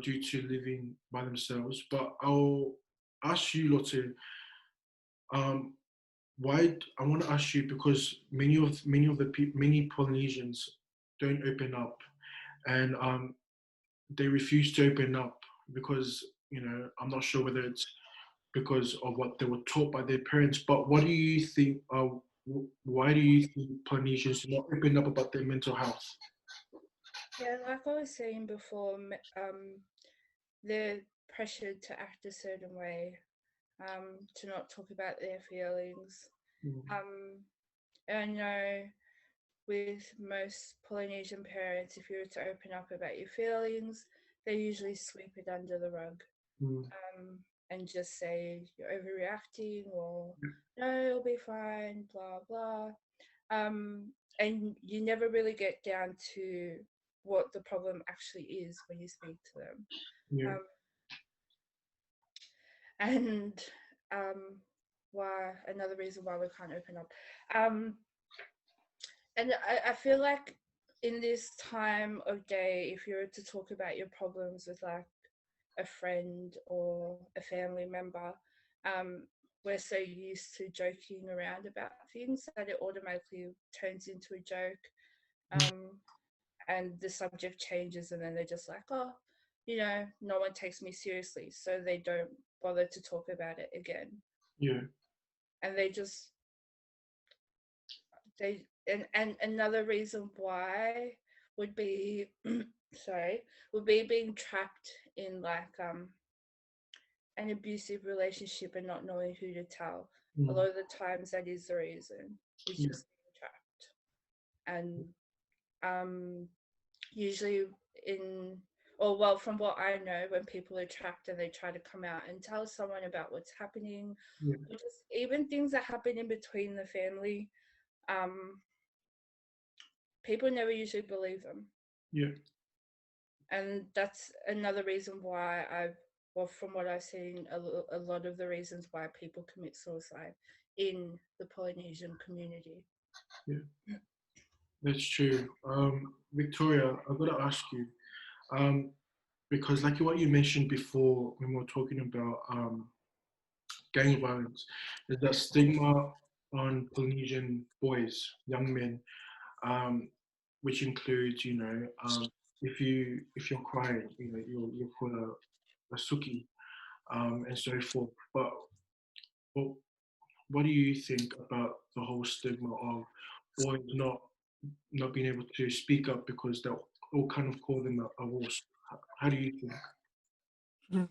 due to living by themselves. But I'll ask you, Lotte, um, why I want to ask you, because many Polynesians don't open up, and they refuse to open up because I'm not sure whether it's because of what they were taught by their parents. But what do you think? Why do you think Polynesians do not open up about their mental health? Yeah, like I was saying before, they're pressured to act a certain way, to not talk about their feelings. Mm. And I know with most Polynesian parents, if you were to open up about your feelings, they usually sweep it under the rug, Mm. and just say you're overreacting, or no, it'll be fine, blah blah. And you never really get down to what the problem actually is when you speak to them. Yeah. Um, and why another reason why we can't open up. And I feel like in this time of day, if you were to talk about your problems with like a friend or a family member, we're so used to joking around about things that it automatically turns into a joke. And the subject changes, and then they're just like, oh, no one takes me seriously, so they don't bother to talk about it again. Yeah. And and another reason why would be would be being trapped in like an abusive relationship and not knowing who to tell. A lot of the times that is the reason. It's Yeah. just being trapped. And usually from what I know, when people are trapped and they try to come out and tell someone about what's happening, Yeah. or just even things that happen in between the family, people never usually believe them. Yeah. And that's another reason why from what I've seen, a lot of the reasons why people commit suicide in the Polynesian community. Yeah. That's true. Victoria, I've got to ask you, because like what you mentioned before when we were talking about gang violence, is that stigma on Polynesian boys, young men, which includes, if you're crying, you're called a suki, and so forth. But what, what do you think about the whole stigma of boys not being able to speak up because they'll all kind of call them a horse? How do you think?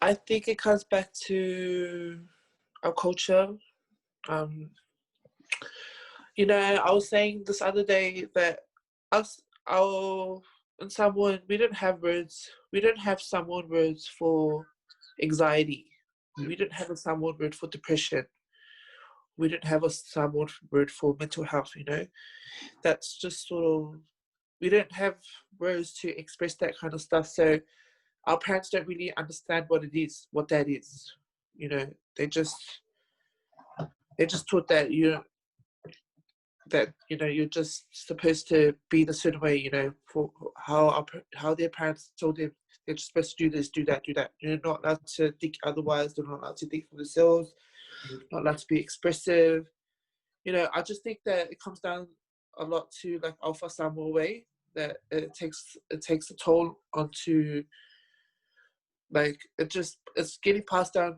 I think it comes back to our culture. I was saying this other day that in Samoan, we don't have words. We don't have Samoan words for anxiety. Yeah. We don't have a Samoan word for depression. We don't have a Samoan word for mental health. That's just sort of, we don't have words to express that kind of stuff. So our parents don't really understand what that is. They just taught that you're just supposed to be the certain way, for how their parents told them they're just supposed to do this, do that, do that. You're not allowed to think otherwise. They're not allowed to think for themselves. Not allowed to be expressive. I just think that it comes down a lot to like Alpha Samoa way, that it takes a toll onto, like, it's getting passed down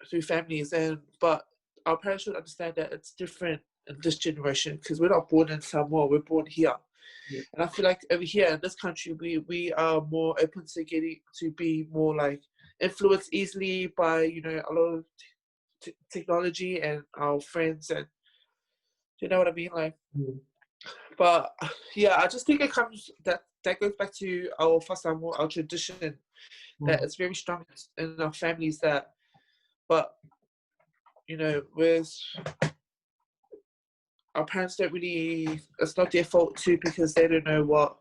through families, but our parents should understand that it's different in this generation, because we're not born in Samoa, we're born here. Yeah. And I feel like over here in this country, we are more open to getting to be more like influenced easily by, you know, a lot of technology and our friends, and you know what I mean, like. But yeah, I just think it comes that goes back to our Fasamo, our tradition, that it's very strong in our families. That, but you know, with our parents don't really. It's not their fault too, because they don't know what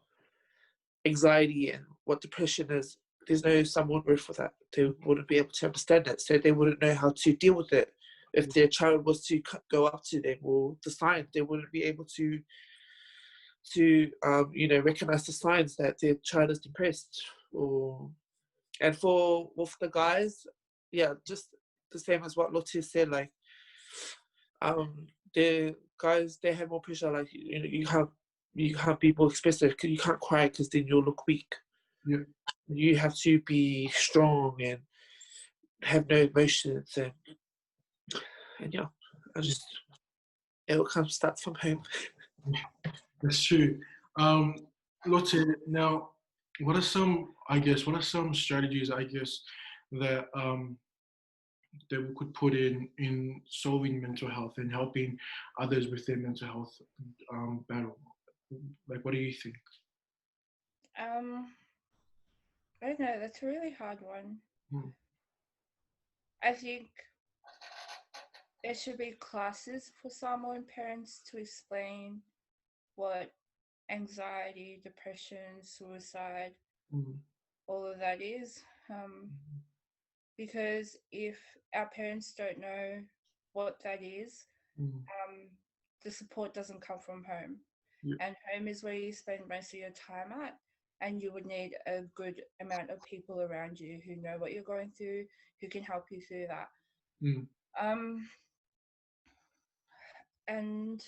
anxiety and what depression is. There's no someone word for that. They wouldn't be able to understand it, so they wouldn't know how to deal with it. If their child was to go up to them or the signs, they wouldn't be able to you know, recognize the signs that their child is depressed. Or and for the guys, yeah, just the same as what Lotte said, like the guys, they have more pressure, like, you know, you can't be more expressive, you can't cry because then you'll look weak. Yeah. You have to be strong and have no emotions, and yeah, I just, it all comes starts from home. That's true. Lotte, now, what are some strategies, I guess, that that we could put in solving mental health and helping others with their mental health battle? Like, what do you think? I don't know. That's a really hard one. Hmm. I think there should be classes for Samoan parents to explain what anxiety, depression, suicide, all of that is. Because if our parents don't know what that is, the support doesn't come from home. Yeah. And home is where you spend most of your time at. And you would need a good amount of people around you who know what you're going through, who can help you through that. And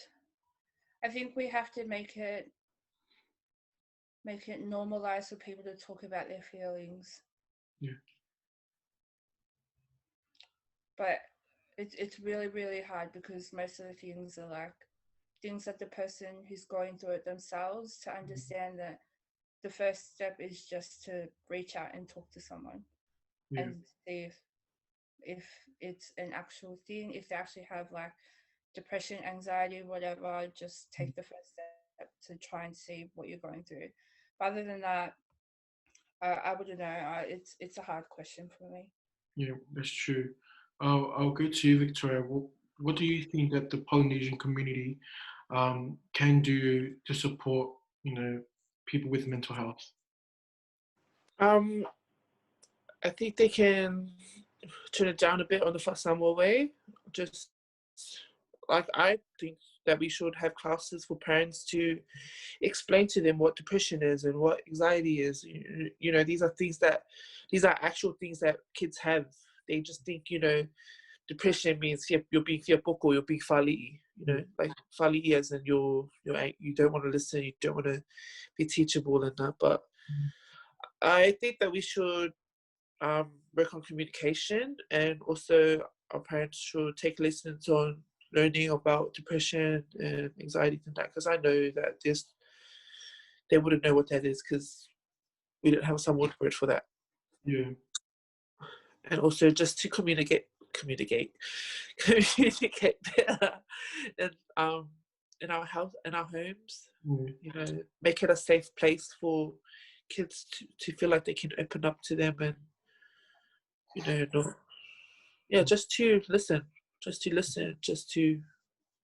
I think we have to make it normalized for people to talk about their feelings. Yeah. But it's really, really hard, because most of the things are like things that the person who's going through it themselves to understand that the first step is just to reach out and talk to someone. Yeah. And see if it's an actual thing, if they actually have like depression, anxiety, whatever, just take the first step to try and see what you're going through. But other than that, I wouldn't know. It's a hard question for me. Yeah, that's true. I'll go to you, Victoria. What do you think that the Polynesian community can do to support, you know, people with mental health? I think they can turn it down a bit on the Samoa way. Just like, I think that we should have classes for parents to explain to them what depression is and what anxiety is. You know, these are actual things that kids have. They just think, you know, depression means you're being fiapoko, you're being fali'i, you know, like fali'i as in you don't want to listen, you don't want to be teachable and that. But I think that we should work on communication, and also our parents should take lessons on learning about depression and anxiety and that, because I know that they wouldn't know what that is, because we don't have some word for that. Yeah. And also just to communicate better in our house, in our homes. You know, make it a safe place for kids to feel like they can open up to them, and you know, just to listen, just to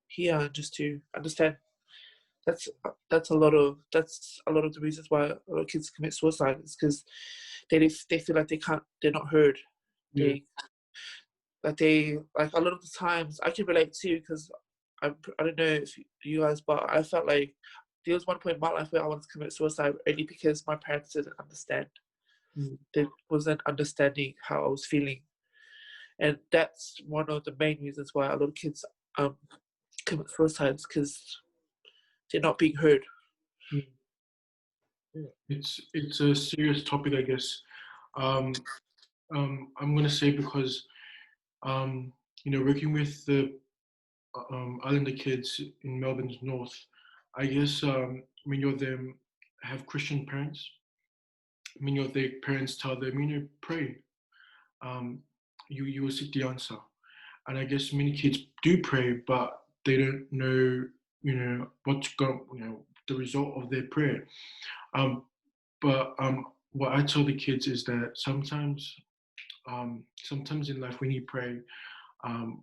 hear, and just to understand. That's a lot of the reasons why a lot of kids commit suicide, is because they feel like they're not heard. Yeah. They like a lot of the times I can relate to, because I don't know if you guys, but I felt like there was one point in my life where I wanted to commit suicide only because my parents didn't understand. They wasn't understanding how I was feeling, and that's one of the main reasons why a lot of kids commit suicide, because they're not being heard. It's a serious topic, I guess. I'm going to say, because you know, working with the Islander kids in Melbourne's north, I guess many of them have Christian parents. Many of their parents tell them, pray. Um, you will seek the answer. And I guess many kids do pray, but they don't know, what's going, the result of their prayer. Um, but what I tell the kids is that sometimes in life when you pray, um,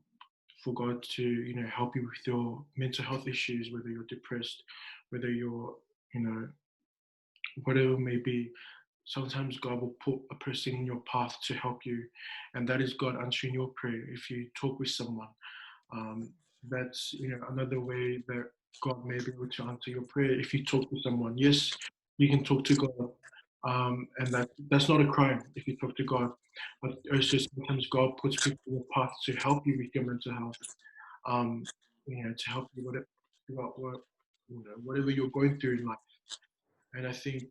for God to help you with your mental health issues, whether you're depressed, whether you're you know whatever it may be. Sometimes God will put a person in your path to help you, and that is God answering your prayer. If you talk with someone, um, that's another way that God may be able to answer your prayer. If you talk to someone, yes, you can talk to God, and that's not a crime if you talk to God. But also sometimes God puts people in your path to help you with your mental health, um, to help you with it, whatever you're going through in life. And I think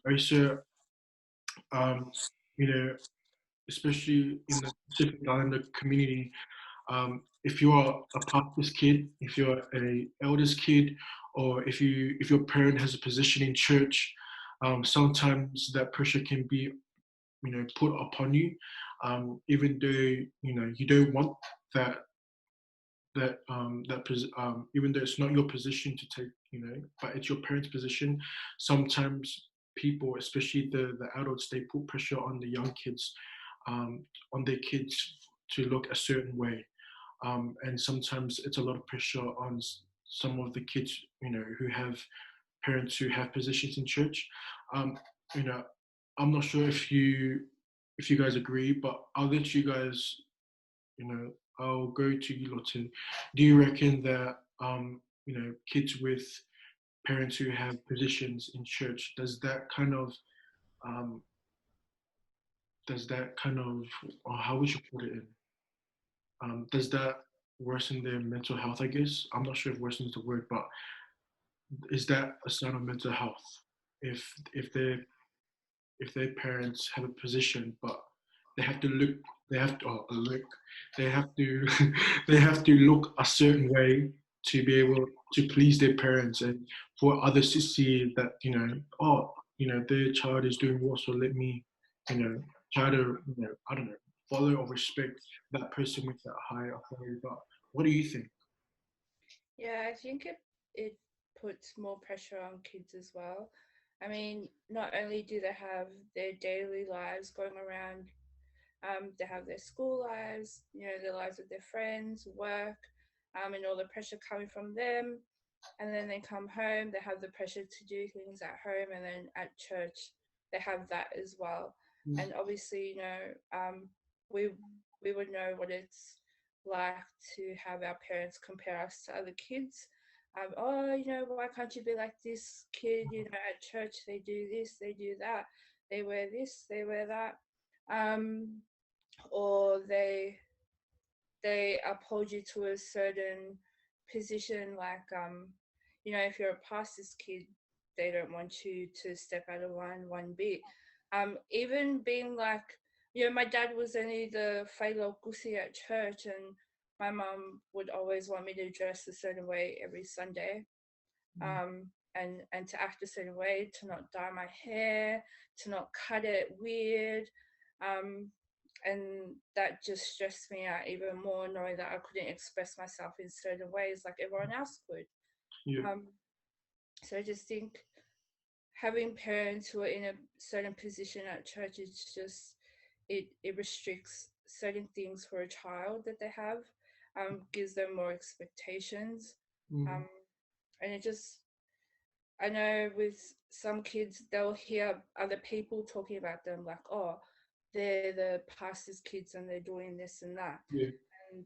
also um, you know especially in the Pacific Islander community, if you are a pastor's kid, if you're a elder's kid, or if your parent has a position in church, sometimes that pressure can be put upon you, even though you don't want that even though it's not your position to take, but it's your parents' position. Sometimes people, especially the adults, they put pressure on the young kids, on their kids to look a certain way, and sometimes it's a lot of pressure on some of the kids, who have parents who have positions in church. Um, you know, I'm not sure if you guys agree, but I'll let you guys you know, I'll go to you, Lawton. Do you reckon that kids with parents who have positions in church, um, or how would you put it in? Does that worsen their mental health? I guess I'm not sure if worsen is the word, but is that a sign of mental health? If if they if their parents have a position, but they have to look, they have to look, they have to, they have to look a certain way to be able to please their parents, and for others to see that their child is doing well, so let me, try to, I don't know, follow or respect that person with that high authority. But what do you think? Yeah, I think it puts more pressure on kids as well. I mean, not only do they have their daily lives going around, they have their school lives, their lives with their friends, work, and all the pressure coming from them. And then they come home, they have the pressure to do things at home, and then at church, they have that as well. Mm. And obviously, we we would know what it's like to have our parents compare us to other kids. Oh, why can't you be like this kid? At church they do this, they do that, they wear this, they wear that, or they uphold you to a certain position, like if you're a pastor's kid, they don't want you to step out of line one bit. Even being like, my dad was only the Failo Kusi at church, and my mum would always want me to dress a certain way every Sunday, and to act a certain way, to not dye my hair, to not cut it weird, um, and that just stressed me out even more, knowing that I couldn't express myself in certain ways like everyone else could. Yeah. So I just think having parents who are in a certain position at church is just it restricts certain things for a child that they have, gives them more expectations, Mm. um, and it just, I know with some kids, they'll hear other people talking about them like, oh, they're the pastor's kids and they're doing this and that. Yeah. And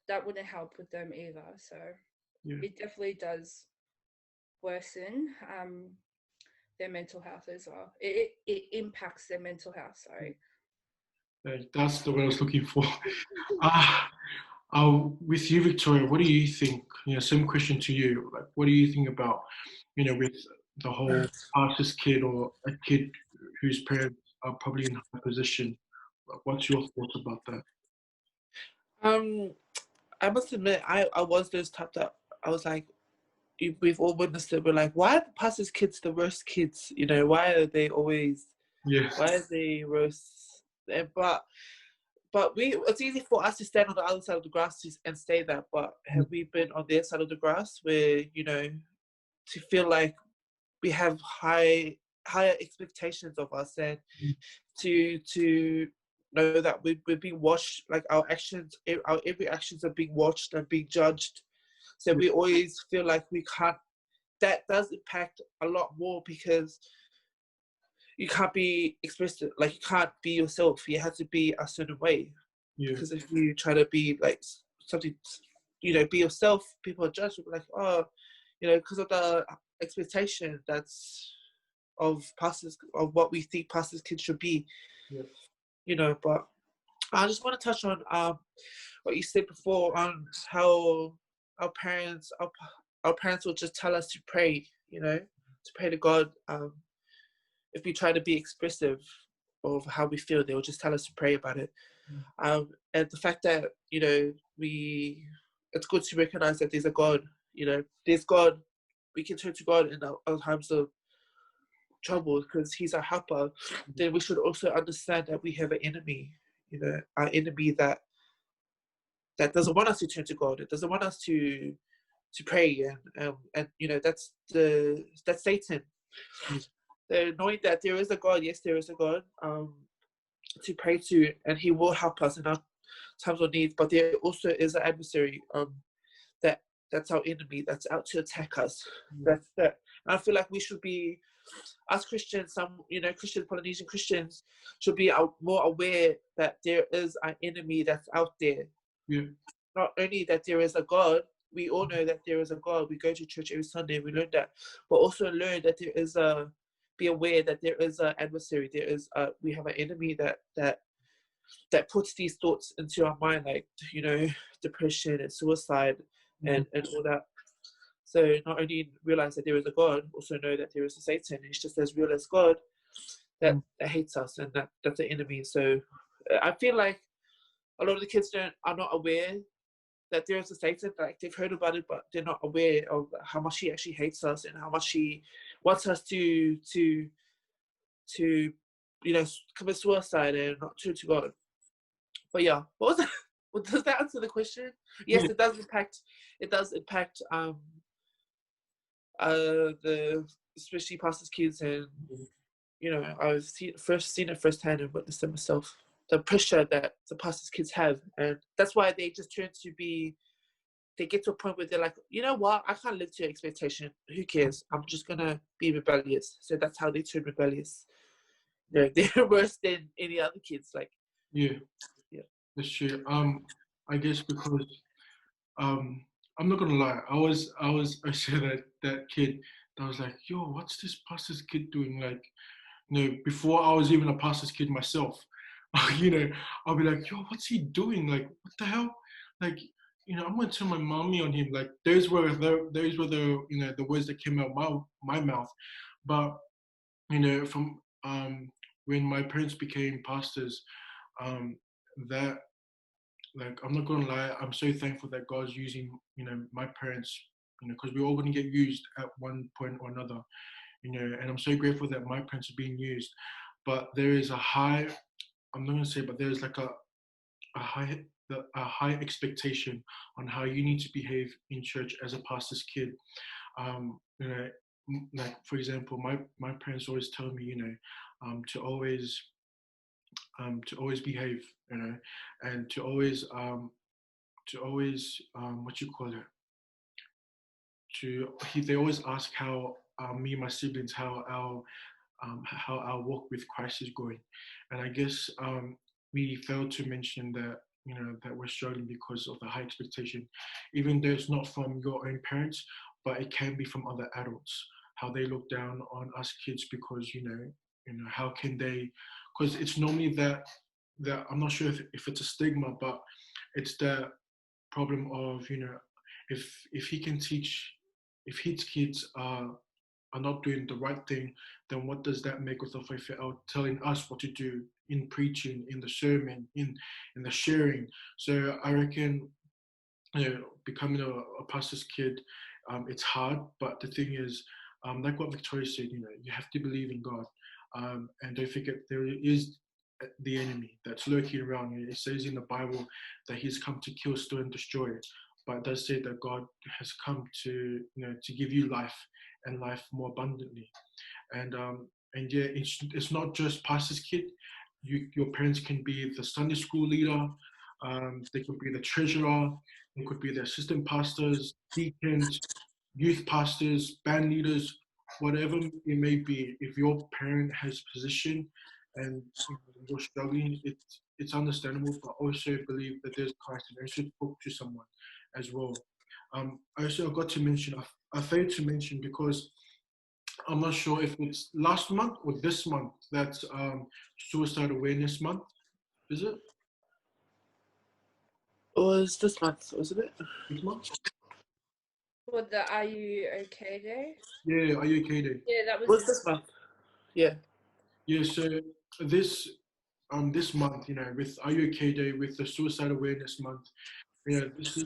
that wouldn't help with them either. So Yeah. it definitely does worsen their mental health as well. It impacts their mental health, sorry. That's the word I was looking for. Ah, with you, Victoria, what do you think? Same question to you. Like, what do you think about, with the whole pastor's kid or a kid whose parents are probably in a high position? Like, what's your thoughts about that? Um, I must admit, I was those type that I was like, we've all witnessed it. We're like, why are the pastors' kids the worst kids? You know, why are they always? Yeah. Why are they worse? But it's easy for us to stand on the other side of the grass and say that. But have we been on their side of the grass where, you know, to feel like we have higher expectations of us, and to know that we're being watched, like our every actions are being watched and being judged. So we always feel like we can't. That does impact a lot more, because you can't be expressive, like you can't be yourself. You have to be a certain way. Yeah. Because if you try to be like something, you know, be yourself, people are judged. Like, oh, you know, because of the expectation that's of pastors, of what we think pastors' kids should be. Yeah. You know, but I just want to touch on what you said before on how our parents will just tell us to pray. You know, to pray to God. If we try to be expressive of how we feel, they will just tell us to pray about it. And the fact that, you know, it's good to recognize that there's a God. You know, there's God. We can turn to God in our times of trouble because He's our helper. Then we should also understand that we have an enemy. You know, our enemy that doesn't want us to turn to God. It doesn't want us to pray, and you know, that's Satan. Knowing that there is a God, yes, there is a God to pray to, and He will help us in our times of need. But there also is an adversary that's our enemy, that's out to attack us. That's that. And I feel like we should be, as Christians, Polynesian Christians, should be more aware that there is an enemy that's out there. Yeah. Not only that there is a God, we all know that there is a God. We go to church every Sunday, we learn that, but also learn that there is be aware that there is an adversary. There is we have an enemy that puts these thoughts into our mind, like, you know, depression and suicide and all that. So not only realize that there is a God, also know that there is a Satan. It's just as real as God that hates us, and that's the enemy. So I feel like a lot of the kids are not aware that there is a Satan. Like, they've heard about it, but they're not aware of how much he actually hates us and how much he wants us to you know, commit suicide and not turn to God. But yeah, what was that? Does that answer the question? Yes, it does impact. It does impact the especially pastors' kids, and you know, I've seen it firsthand and witnessed it myself. The pressure that the pastors' kids have, and that's why they just turn to be. They get to a point where they're like, you know what? I can't live to your expectation. Who cares? I'm just gonna be rebellious. So that's how they turn rebellious. Yeah, they're worse than any other kids. Like, yeah, that's true. I guess because I'm not gonna lie. I was actually that kid that was like, yo, what's this pastor's kid doing? Like, you know, before I was even a pastor's kid myself, you know, I'll be like, yo, what's he doing? Like, what the hell? Like, you know, I'm gonna tell my mommy on him. Like, those were the you know, the words that came out my mouth. But you know, from when my parents became pastors, that, like, I'm not gonna lie, I'm so thankful that God's using, you know, my parents, you know, because we're all gonna get used at one point or another, you know, and I'm so grateful that my parents are being used. But there is a high, I'm not gonna say, but there's like a high expectation on how you need to behave in church as a pastor's kid. You know, like, for example, my parents always tell me, you know, to always behave, you know, and to always what you call it, they always ask how me and my siblings, how our walk with Christ is going. And I guess we failed to mention that, you know, that we're struggling because of the high expectation, even though it's not from your own parents, but it can be from other adults, how they look down on us kids because, you know, how can they, because it's normally that I'm not sure if it's a stigma, but it's the problem of, you know, if he can teach, if his kids are not doing the right thing, then what does that make with the faith out telling us what to do in preaching, in the sermon, in the sharing? So I reckon becoming a pastor's kid, it's hard. But the thing is, like what Victoria said, you have to believe in God, and don't forget there is the enemy that's lurking around. It says in the Bible that he's come to kill, steal, and destroy. But it does say that God has come to give you life and life more abundantly. And yeah, it's not just pastor's kid. Your parents can be the Sunday school leader. They could be the treasurer. They could be the assistant pastors, deacons, youth pastors, band leaders, whatever it may be. If your parent has position and you're struggling, it's understandable. But also believe that there's Christ, and you should talk to someone as well. I also got to mention. I failed to mention because I'm not sure if it's last month or this month. That's Suicide Awareness Month. Is it It was this month, wasn't it? this month? For the Are You Okay Day? Yeah, Are You Okay Day? Yeah, that It was was this month. Yeah. Yeah, so this this month, with Are You Okay Day, with the Suicide Awareness Month, this is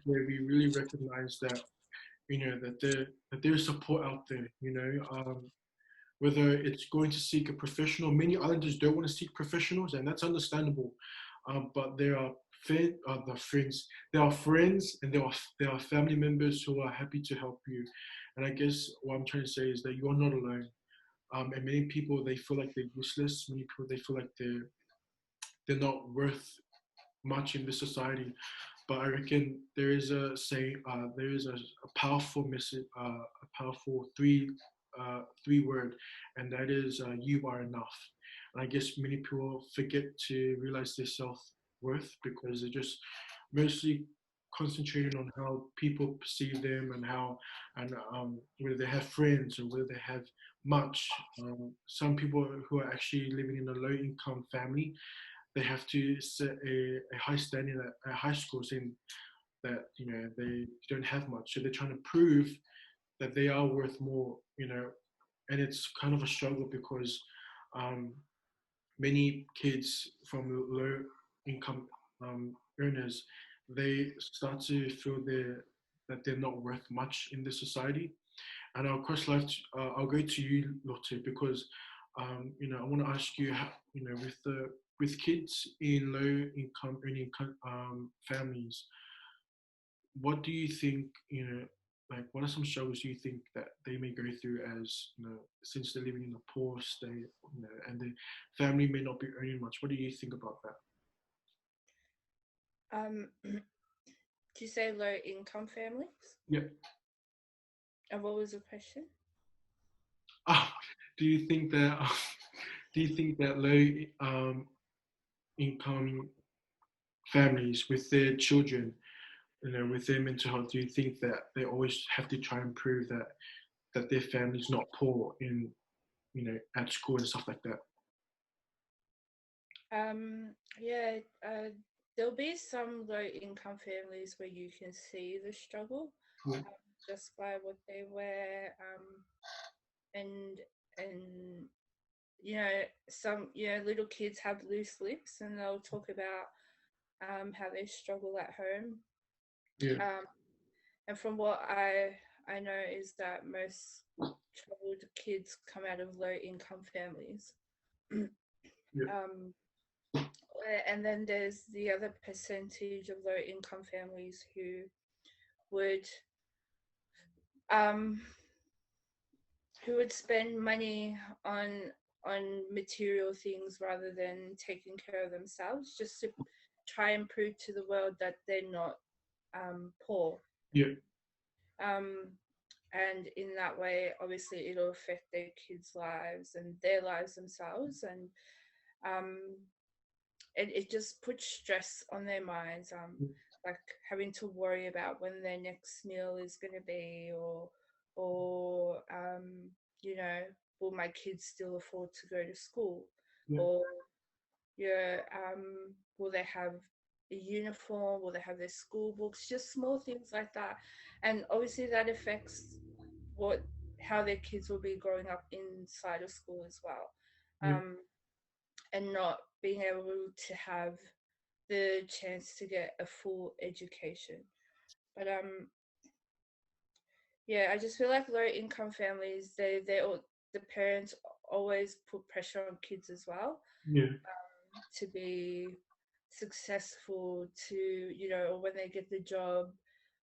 where we really recognize that that there's support out there. Whether it's going to seek a professional. Many islanders don't want to seek professionals, and that's understandable. But there are friends, and there are family members who are happy to help you. And I guess what I'm trying to say is that you are not alone. And many people, they feel like they're useless. Many people, they feel like they're not worth much in this society. But I reckon there is a saying, there is a powerful message, a powerful three word, and that is you are enough. And I guess many people forget to realize their self worth because they're just mostly concentrating on how people perceive them and whether they have friends or whether they have much. Some people who are actually living in a low income family, they have to set a high standard at high school, saying that they don't have much, so they're trying to prove that they are worth more. And it's kind of a struggle because um, many kids from low income earners, they start to feel that they're not worth much in this society. And I'll cross life. I'll go to you, Lotte, because I want to ask you, how, with kids in low income earning families, what do you think? Like, what are some struggles you think that they may go through as since they're living in a poor state, and the family may not be earning much? What do you think about that? do you say low income families? Yeah. And what was the question? Ah, do you think that low income families with their children, with their mental health, do you think that they always have to try and prove that their family's not poor in at school and stuff like that? Yeah, there'll be some low income families where you can see the struggle, Yeah. just by what they wear, and and some little kids have loose lips, and they'll talk about how they struggle at home. Yeah. And from what I know is that most troubled kids come out of low income families. Yeah. And then there's the other percentage of low income families would um, who would spend money on material things rather than taking care of themselves, just to try and prove to the world that they're not poor. Yeah. And in that way, obviously, it'll affect their kids' lives and their lives themselves, and um, it just puts stress on their minds, like having to worry about when their next meal is going to be, or will my kids still afford to go to school, Yeah. or will they have a uniform, will they have their school books, just small things like that. And obviously that affects how their kids will be growing up inside of school as well. Yeah. And not being able to have the chance to get a full education. But yeah, I just feel like low income families, the parents always put pressure on kids as well Yeah. to be successful, to, you know, or when they get the job,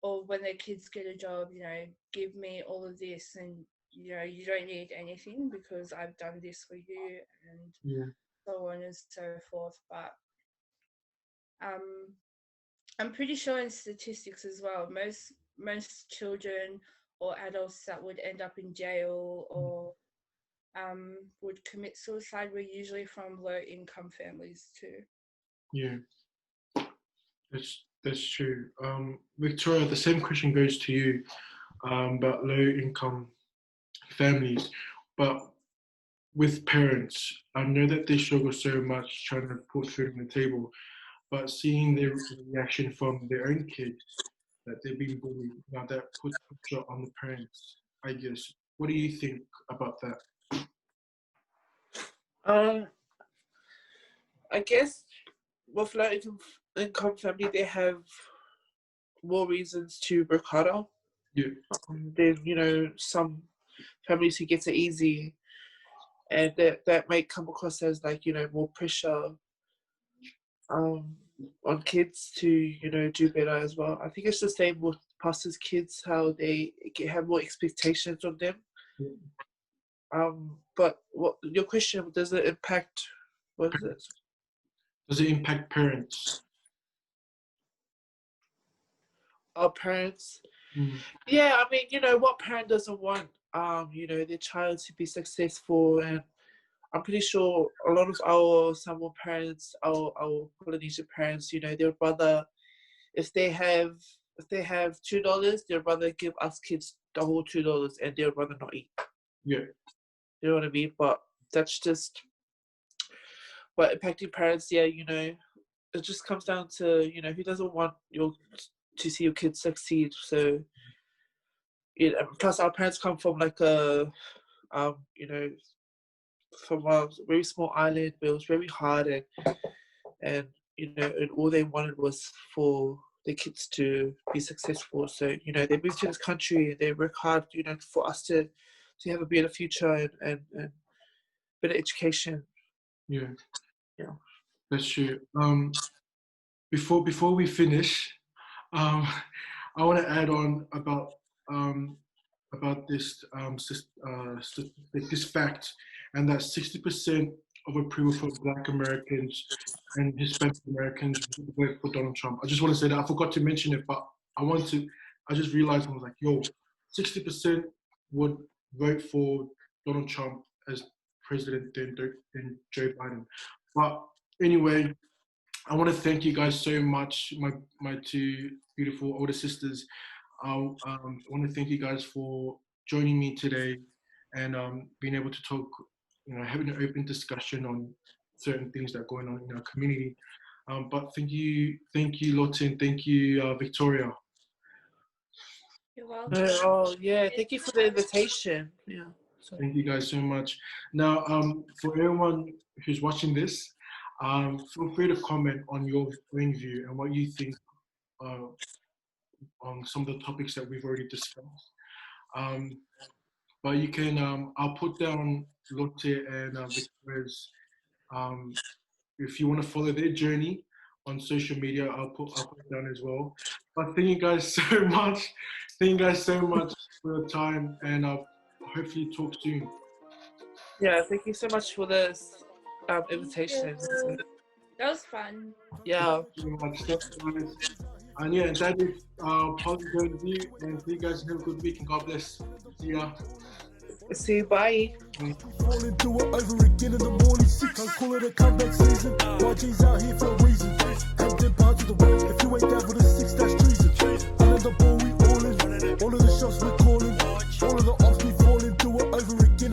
or when their kids get a job, you know, give me all of this, and you know, you don't need anything because I've done this for you, and Yeah. so on and so forth. But um I'm pretty sure in statistics as well, most children or adults that would end up in jail or would commit suicide were usually from low income families too. Yeah. That's true. Victoria, the same question goes to you about low income families, but with parents, I know that they struggle so much trying to put food on the table, but seeing their reaction from their own kids that they're being bullied, now that puts pressure on the parents, I guess. What do you think about that? Um, I guess with low income family, they have more reasons to work harder. Yeah. There's, you know, some families who get it easy, and that may come across as like, you know, more pressure on kids to, you know, do better as well. I think it's the same with pastors' kids, how they have more expectations on them. But what your question, does it impact, what is it? Does it impact parents? Our parents? Mm. Yeah, I mean, you know, what parent doesn't want, you know, their child to be successful? And I'm pretty sure a lot of our Samoan parents, our Polynesian parents, you know, they'd rather, if they have $2, they'd rather give us kids the whole $2, and they'd rather not eat. Yeah. You know what I mean? But that's just, but impacting parents, yeah, you know, it just comes down to, you know, who doesn't want to see your kids succeed. So, you know, plus our parents come from like a, you know, from a very small island where it was very hard, and you know, and all they wanted was for their kids to be successful. So, you know, they moved to this country, they work hard, you know, for us to have a better future and better education. Yeah. Yeah. That's true. Before we finish, I want to add on about this this fact, and that 60% of approval for Black Americans and Hispanic Americans vote for Donald Trump. I just want to say that I forgot to mention it, but I just realized, I was like, yo, 60% would vote for Donald Trump as president than Joe Biden. But anyway, I want to thank you guys so much, my two beautiful older sisters. I want to thank you guys for joining me today and being able to talk, you know, having an open discussion on certain things that are going on in our community. But thank you, Lotte, and thank you, Victoria. You're welcome. Oh yeah, thank you for the invitation. Yeah. So. Thank you guys so much. Now, for everyone who's watching this, feel free to comment on your own view and what you think on some of the topics that we've already discussed. But you can, I'll put down Lotte and Victoria's, if you want to follow their journey on social media, I'll put it down as well. But thank you guys so much. Thank you guys so much for your time, and I'll hopefully talk soon. Yeah, thank you so much for this invitation. That was fun. Yeah. Thank you so much. And yeah, that is Polygon View, and you guys have a good week, and God bless. See ya. See you, bye. Falling through it over again in the morning 6. I call it a comeback season. YG's out here for a reason. Hampton part of the world. If you ain't down for the 6, that's treason.